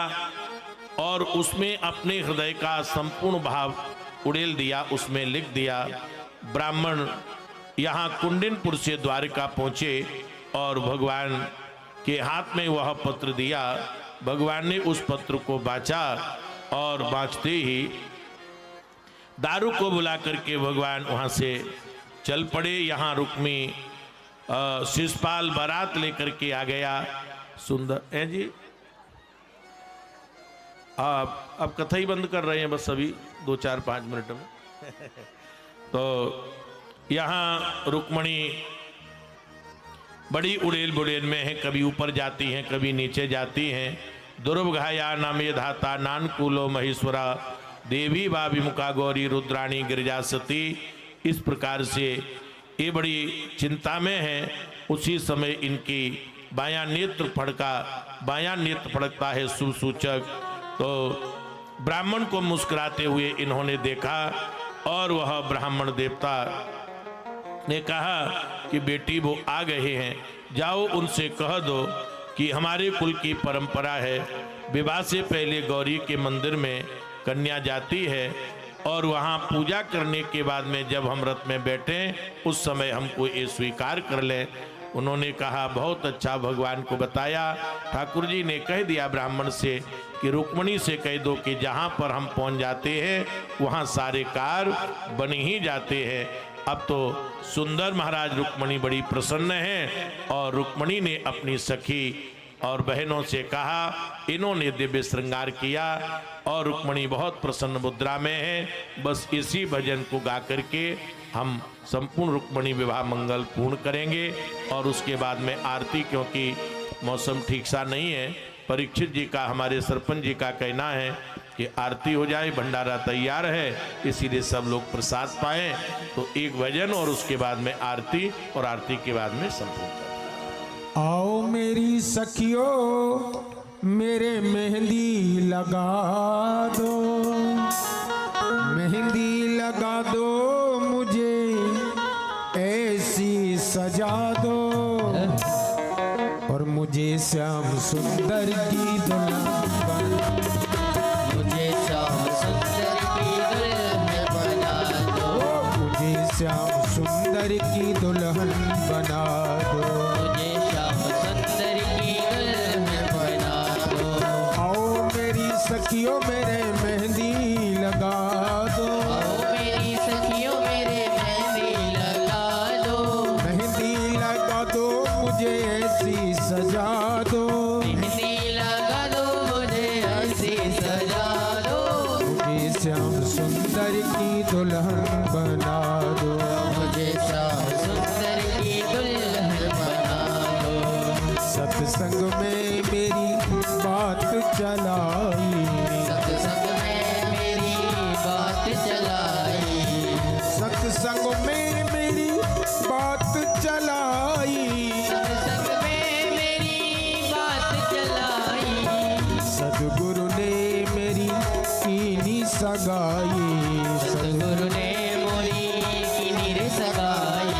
S1: और उसमें अपने हृदय का संपूर्ण भाव उड़ेल दिया, उसमें लिख दिया। ब्राह्मण यहाँ कुंडिनपुर से द्वारका पहुँचे और भगवान के हाथ में वह पत्र दिया। भगवान ने उस पत्र को बाँचा और बाँचते ही दारू को बुला करके भगवान वहाँ से चल पड़े। यहाँ रुक्मी शिषपाल बारात लेकर के आ गया। सुंदर है जी, आप अब कथा ही बंद कर रहे हैं बस अभी 2-4-5 मिनट में। तो यहाँ रुक्मणी बड़ी उड़ेल बुड़ेल में है, कभी ऊपर जाती हैं कभी नीचे जाती हैं। दुर्भगाया नामे धाता नानकुलो महेश्वरा देवी वा विमुखा गौरी रुद्राणी गिरिजा सती। इस प्रकार से ये बड़ी चिंता में है। उसी समय इनकी बायां नेत्र फड़कता है शुभ सूचक। तो ब्राह्मण को मुस्कुराते हुए इन्होंने देखा और वह ब्राह्मण देवता ने कहा कि बेटी वो आ गए हैं, जाओ उनसे कह दो कि हमारे कुल की परंपरा है, विवाह से पहले गौरी के मंदिर में कन्या जाती है और वहाँ पूजा करने के बाद में जब हम रथ में बैठें उस समय हमको ये स्वीकार कर लें। उन्होंने कहा बहुत अच्छा, भगवान को बताया। ठाकुर जी ने कह दिया ब्राह्मण से कि रुक्मणी से कह दो कि जहाँ पर हम पहुँच जाते हैं वहाँ सारे कार्य बन ही जाते हैं। अब तो सुंदर महाराज रुक्मणी बड़ी प्रसन्न है और रुक्मणी ने अपनी सखी और बहनों से कहा, इन्होंने दिव्य श्रृंगार किया और रुक्मणी बहुत प्रसन्न मुद्रा में है। बस इसी भजन को गा करके हम संपूर्ण रुक्मणी विवाह मंगल पूर्ण करेंगे और उसके बाद में आरती, क्योंकि मौसम ठीक सा नहीं है। परीक्षित जी का, हमारे सरपंच जी का कहना है कि आरती हो जाए, भंडारा तैयार है, इसीलिए सब लोग प्रसाद पाएं। तो एक भजन और उसके बाद में आरती और आरती के बाद में संपूर्ण।
S2: आओ मेरी सखियों मेरे मेहंदी लगा दो, मेहंदी लगा दो मुझे ऐसी सजा दो और मुझे श्याम सुंदर की दुल्हन,
S4: मुझे श्याम सुंदर की दुल्हन बना दो,
S2: मुझे श्याम सुंदर की दुल्हन बना दो,
S4: मुझे श्याम सुंदर की दुल्हन बना दो।
S2: आओ मेरी सखियों मेरे मेहंदी लगा दो,
S4: आओ मेरी सखियों मेरे मेहंदी लगा दो,
S2: मेहंदी लगा दो मुझे ऐसी सजा दो,
S4: मेहंदी लगा दो मुझे ऐसी सजा दो,
S2: मुझे श्याम सुंदर की दुल्हन बना दो,
S4: मुझे श्याम सुंदर की दुल्हन बना दो।
S2: सत्संग में मेरी बात चलाई,
S4: सत्संग में मेरी बात चलाई,
S2: सत्संग में मेरी बात चलाई,
S4: सत्संग में मेरी बात चलाई,
S2: सदगुरु ने मेरी कीनी सगाई,
S4: सतगुरु ने मोरी कीनी रे सगाई,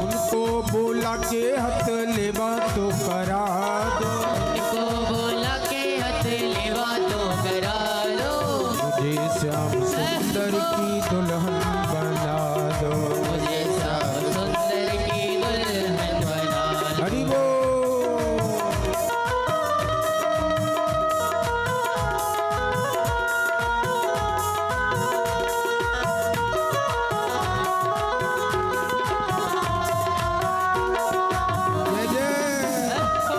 S2: उनको बोला के हथ लेवा तो करा दो,
S4: उनको बोला के हथ लेवा तो करा दो,
S2: मुझे श्याम सुंदर की दुल्हन बना दो,
S4: मुझे श्याम सुंदर की दुल्हन बना दो।
S2: हरि बोल। जय जय।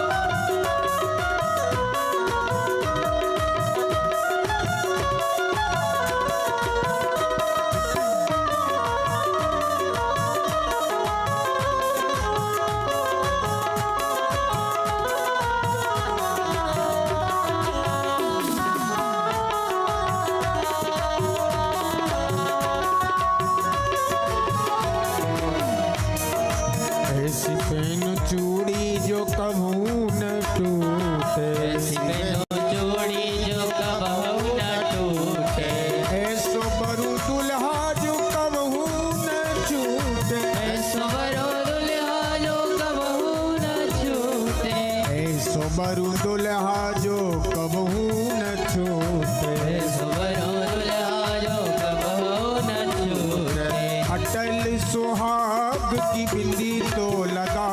S2: सोबरु दुल्हा जो कबहू न छूटे,
S4: सुबरो दुल्हा जो कबहू न छूटे,
S2: अटल सुहाग की बिंदी तो लगा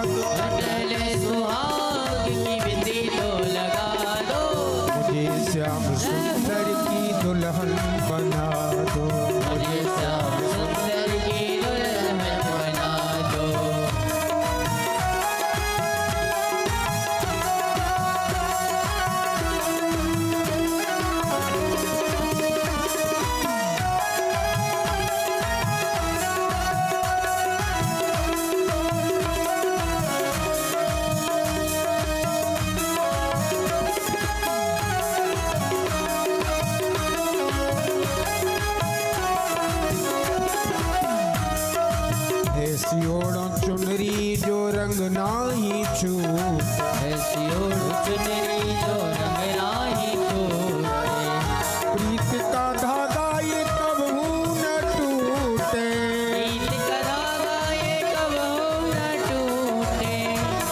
S2: दो,
S4: अटल सुहाग की बिंदी तो लगा दो,
S2: मुझे श्याम सुंदर की दुल्हन बना दो,
S4: मुझे श्याम सुंदर की दुल्हन बना दो।
S2: ऐसी ओढ़ो चुनरी जो रंग नाही छूटे,
S4: ऐसी ओढ़ चुनरी जो रंग राही छूटे,
S2: प्रीत का धागा ये कबहू न टूटे,
S4: प्रीत का धागा ये कबहू न टूटे,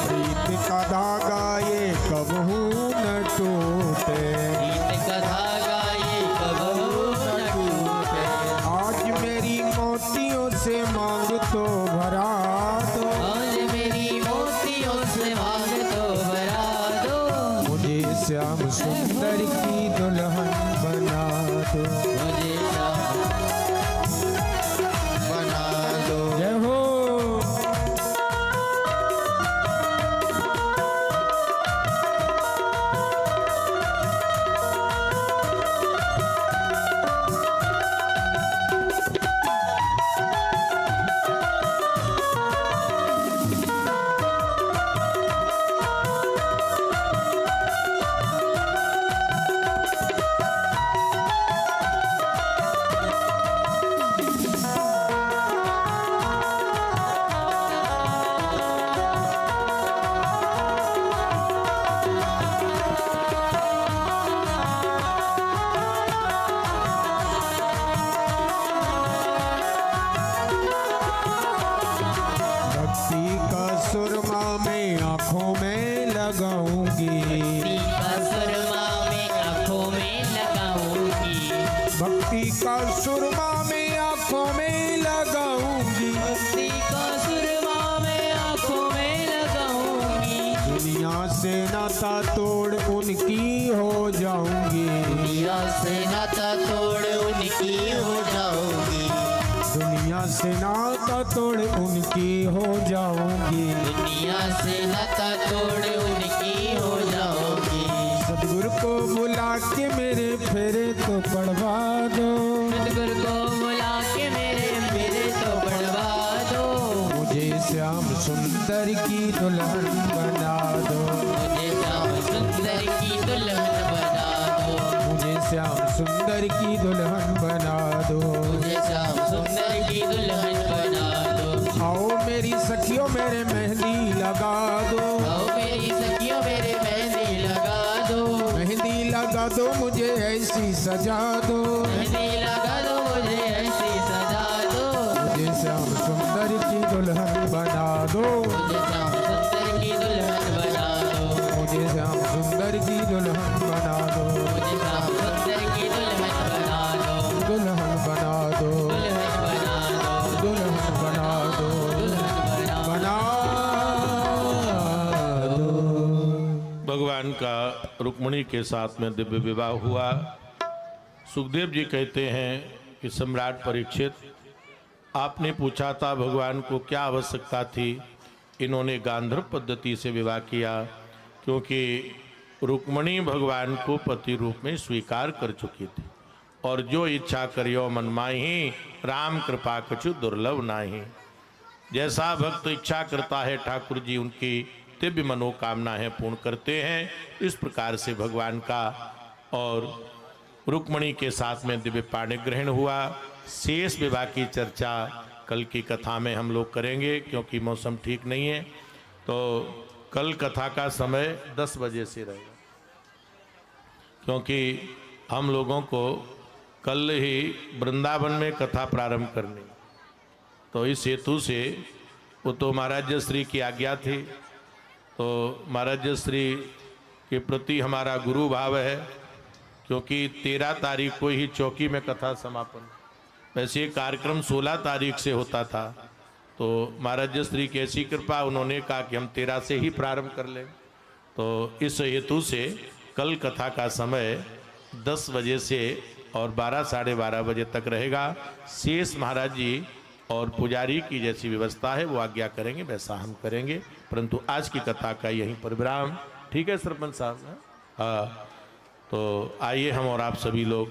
S2: प्रीत का धागा ये कबहू न टूटे,
S4: प्रीत का धागा ये कबहू न टूटे।
S2: आज मेरी मोतियों से मांग तो भरा दो,
S4: आज मेरी मोतियों से मांग तो भरा दो,
S2: मुझे श्याम सुंदर की दुल्हन बना दो,
S4: मुझे श्याम
S2: बना दो। जय हो। भक्ति का सुरमा में आंखों में लगाऊंगी,
S4: का सुरमा में आँखों में लगाऊंगी,
S2: भक्ति का सुरमा में आंखों में लगाऊंगी,
S4: भक्ति का सुरमा में आँखों में लगाऊंगी,
S2: दुनिया से नाता तोड़ उनकी हो जाऊंगी,
S4: दुनिया से नाता तोड़ उनकी हो जाऊंगी,
S2: दुनिया से नाता तोड़ उनकी हो जाऊंगी,
S4: दुनिया से नाता तोड़ उनकी हो जाऊंगी।
S2: सतगुरु को बुला के मेरे फेरे तो पढ़वा दो,
S4: सतगुरु को बुला के मेरे तो बढ़वा दो,
S2: मुझे श्याम सुंदर की दुल्हन बना दो,
S4: मुझे श्याम सुंदर की दुल्हन बना दो,
S2: मुझे श्याम सुंदर की दुल्हन बना दो।
S4: मुझे श्याम सुंदर की दुल्हन बना दो।
S2: आओ मेरी सखियों मेरे मेहंदी लगा दो,
S4: आओ मेरी सखियों मेरे मेहंदी लगा दो,
S2: मेहंदी लगा दो मुझे ऐसी सजा दो,
S4: मेहंदी लगा दो मुझे ऐसी सजा दो,
S2: मुझे श्याम सुंदर की दुल्हन बना दो,
S4: मुझे श्याम सुंदर की दुल्हन बना दो,
S2: मुझे श्याम सुंदर की दुल्हन बना दो,
S4: मुझे श्याम सुंदर की दुल्हन बना दो,
S2: दुल्हन बना दो,
S4: दुल्हन बना दो,
S2: दुल्हन बना दो,
S4: दुल्हन बना
S2: बना दो।
S1: भगवान का रुक्मिणी के साथ में दिव्य विवाह हुआ। सुखदेव जी कहते हैं कि सम्राट परीक्षित, आपने पूछा था भगवान को क्या आवश्यकता थी, इन्होंने गांधर्व पद्धति से विवाह किया, क्योंकि रुक्मिणी भगवान को पति रूप में स्वीकार कर चुकी थी, और जो इच्छा करियो मन माही, राम कृपा कछु दुर्लभ नाही। जैसा भक्त इच्छा करता है ठाकुर जी उनकी दिव्य मनोकामना है पूर्ण करते हैं। इस प्रकार से भगवान का और रुक्मिणी के साथ में दिव्य पाणी ग्रहण हुआ। शेष विवाह की चर्चा कल की कथा में हम लोग करेंगे, क्योंकि मौसम ठीक नहीं है। तो कल कथा का समय 10 बजे से रहेगा, क्योंकि हम लोगों को कल ही वृंदावन में कथा प्रारंभ करनी। तो इस हेतु से वो तो महाराज श्री की आज्ञा थी, तो महाराज श्री के प्रति हमारा गुरु भाव है, क्योंकि 13 तारीख को ही चौकी में कथा समापन, वैसे ये कार्यक्रम 16 तारीख से होता था, तो महाराज श्री की ऐसी कृपा, उन्होंने कहा कि हम 13 से ही प्रारंभ कर लें। तो इस हेतु से कल कथा का समय 10 बजे से और 12 साढ़े 12 बजे तक रहेगा। शेष महाराज जी और पुजारी की जैसी व्यवस्था है वो आज्ञा करेंगे, वैसा हम करेंगे, परंतु आज की कथा का यहीं पर विराम। ठीक है सरपंच साहब? हाँ, तो आइए हम और आप सभी लोग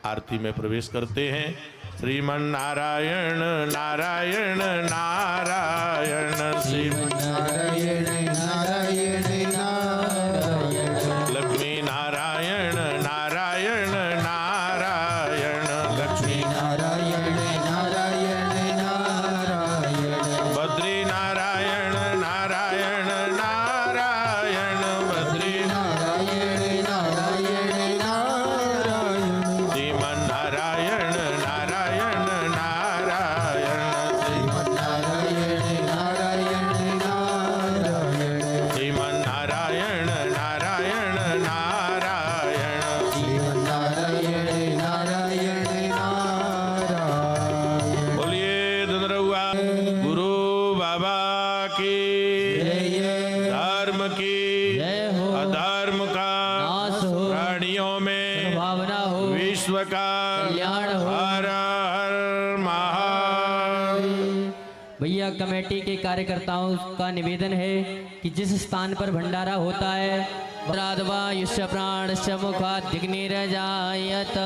S1: आरती में प्रवेश करते हैं। श्रीमन नारायण नारायण नारायण, श्रीमन
S2: नारायण नारायण नारायण,
S1: लक्ष्मी नारायण नारायण नारायण, लक्ष्मी
S2: नारायण नारायण नारायण,
S1: बद्री नारायण नारायण नारायण, बद्री
S2: नारायण नारायण नारायण,
S1: श्रीमन नारायण नारायण नारायण,
S2: श्रीमन नारायण नारायण नारायण,
S1: श्रीमन नारायण नारायण नारायण,
S2: श्रीमन नारायण नारायण नारायण।
S1: बोलिए धनरहुआ गुरु बाबा की, धर्म की
S4: जय हो।
S1: अधर्म का
S4: नाश हो।
S1: प्राणियों में
S4: भावना हो।
S1: विश्व का
S4: कल्याण हो।
S1: हर हर महादेव।
S4: भैया कमेटी के कार्यकर्ताओं का निवेदन है कि जिस स्थान पर भंडारा होता है राधवा युष्य प्राण मुखादिग्निरजायत।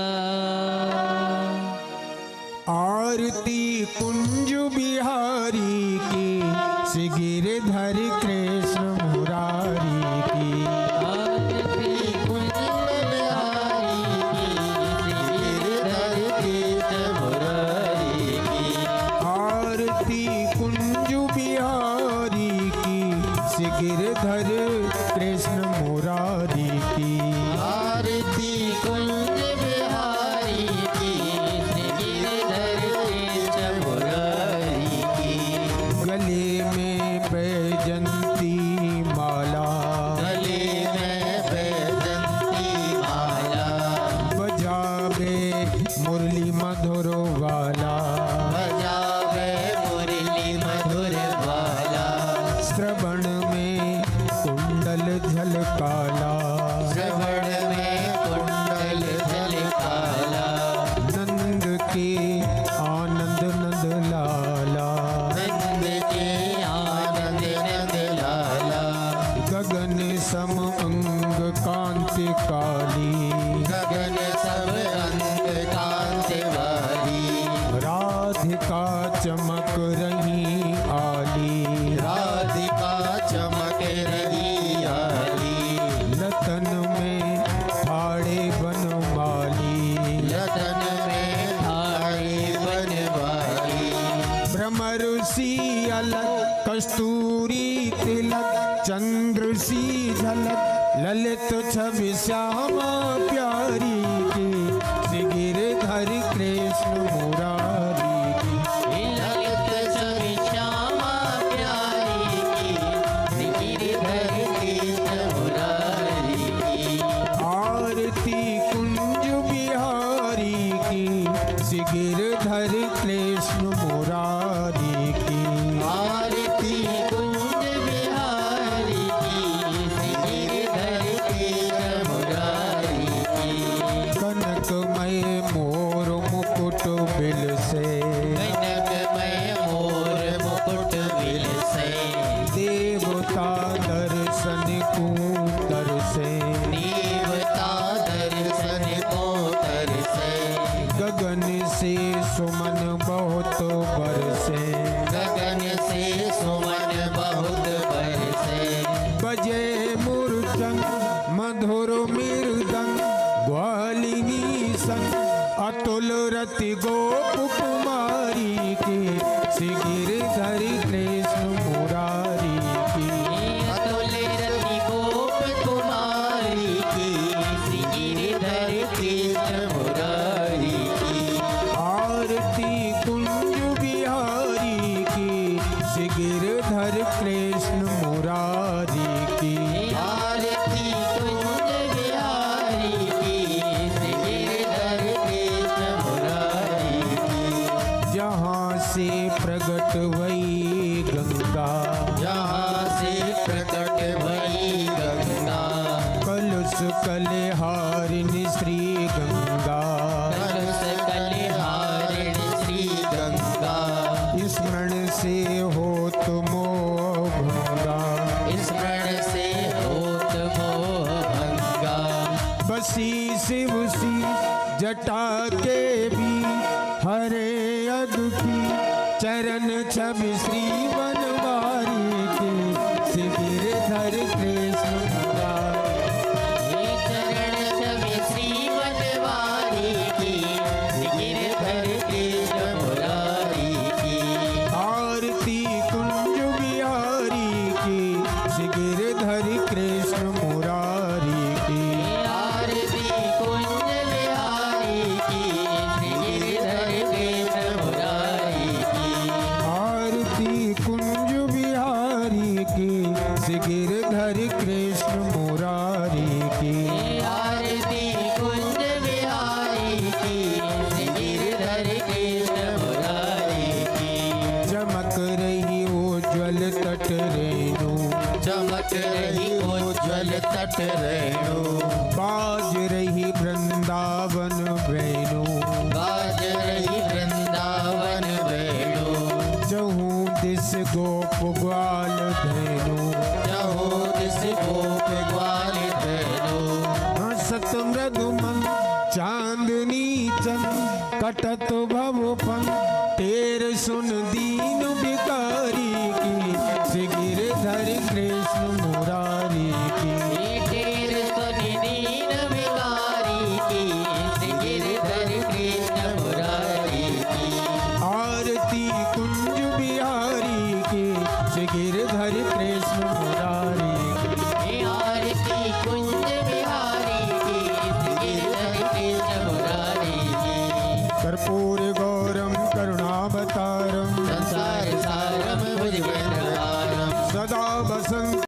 S2: आरती कुंज बिहारी की, श्री गिरधर कृष्ण मुरारी की।
S4: आरती कुंज बिहारी की, गिरधर कृष्ण मुरारी की।
S2: आरती कुंज बिहारी की, श्री गिरधर कृष्ण मुरारी की।
S4: आरती कुंज बिहारी की, श्री गिरधर कृष्ण मुरारी की।
S2: गले में बैजंती माला,
S4: गले में बैजंती माला।
S2: बजावे मुरली मधुर वाला,
S4: बजावे मुरली मधुर वाला।
S2: श्रवण में कुंडल झलकाला,
S4: श्रवण में कुंडल झलकाला।
S2: नंद के आनंद नंद लाला।
S4: नंद के आनंद नंद लाला।
S2: गगन सम अंग कांति काली,
S4: गगन सब अंग कांति वाली।
S2: राधिका चमक रही आली।
S4: राधिका चमक रही आली।
S2: लतन में ठाड़े बनमाली,
S4: लतन में ठाड़ी बनवाली।
S2: भ्रमर सी अलग कस्तूरी तिलक, चंद्र सी झलक ललित छवि श्यामा प्यारी की, श्री गिरधर कृष्ण मुरारी की।
S4: ललित छवि श्यामा प्यारी की, श्री गिरधर कृष्ण मुरारी की।
S2: आरती कुंज बिहारी की, श्री गिरधर कृष्ण मुरारी की।
S4: आरती कुंज बिहारी की, श्री गिरधर कृष्ण मुरारी की।
S2: कनकमय मोर मुकुट बिल से,
S4: कनकमय मोर मुकुट बिल से।
S2: देवता दर्शन कूतर से,
S4: देवता दर्शन को तरसे।
S2: गगन से सुमन बहुत बरसे।
S4: गगन से सुमन बहुत बरसे।
S2: बजे मूर्छंग मधुर मृदंग, ग्वालिनी संग अतुल रति गोप कुमारी की, श्री गिरधर कृष्ण मुरारी की।
S4: अतुल रति गोप कुमारी की, श्री गिरधर कृष्ण मुरारी की।
S2: आरती कुंज बिहारी की, श्री गिरधर कृष्ण मुरारी कलुष कलेहारिणी श्री गंगा
S4: कलुष कलेहारिणी श्री गंगा
S2: स्मरण से हो मोह भंगा
S4: स्मरण से होत मोह भंगा
S2: बसी शिव सी जटा के भी हरे अदुखी चरण छवि श्री बनवारी के शिविर धर कृष्ण मुरारी।
S4: हे चरण छवि श्री बनवारी की शिविर धर कृष्ण मुरारी की
S2: आरती कुंज बिहारी की शिविर धर कृष्ण मुरारी की
S4: आरती कुंज बिहारी की शिविर धर कृष्ण मुरारी की
S2: आरती कुंज बिहारी की गिरधर कृष्ण मुरारी की
S4: आरती कुंज बिहारी की गिरधर कृष्ण मुरारी की
S2: चमक रही उज्ज्वल तट रेणु
S4: चमक रही उज्ज्वल तट रेणु
S2: बाज रही वृंदावन वेणु
S4: बाज रही वृंदावन वेणु
S2: जहूँ दिस गोप ग्वाल धेनु
S4: जहो दिस गोप ग्वाल धेनु
S2: हंसत मृदुमन चांदनी चंद कटत भवपन तेर सुन दीन भिखारी की श्री गिरधर कृष्ण मुरारी की
S4: तेर सुन दीन बिहारी की श्री गिरधर कृष्ण मुरारी की
S2: आरती कुंज बिहारी की श्री गिरधर कृष्ण मुरारी की
S4: आरती कुंज बिहारी की गिरधर कृष्ण मुरारी की
S2: कर्पूर गौरम करुणावतार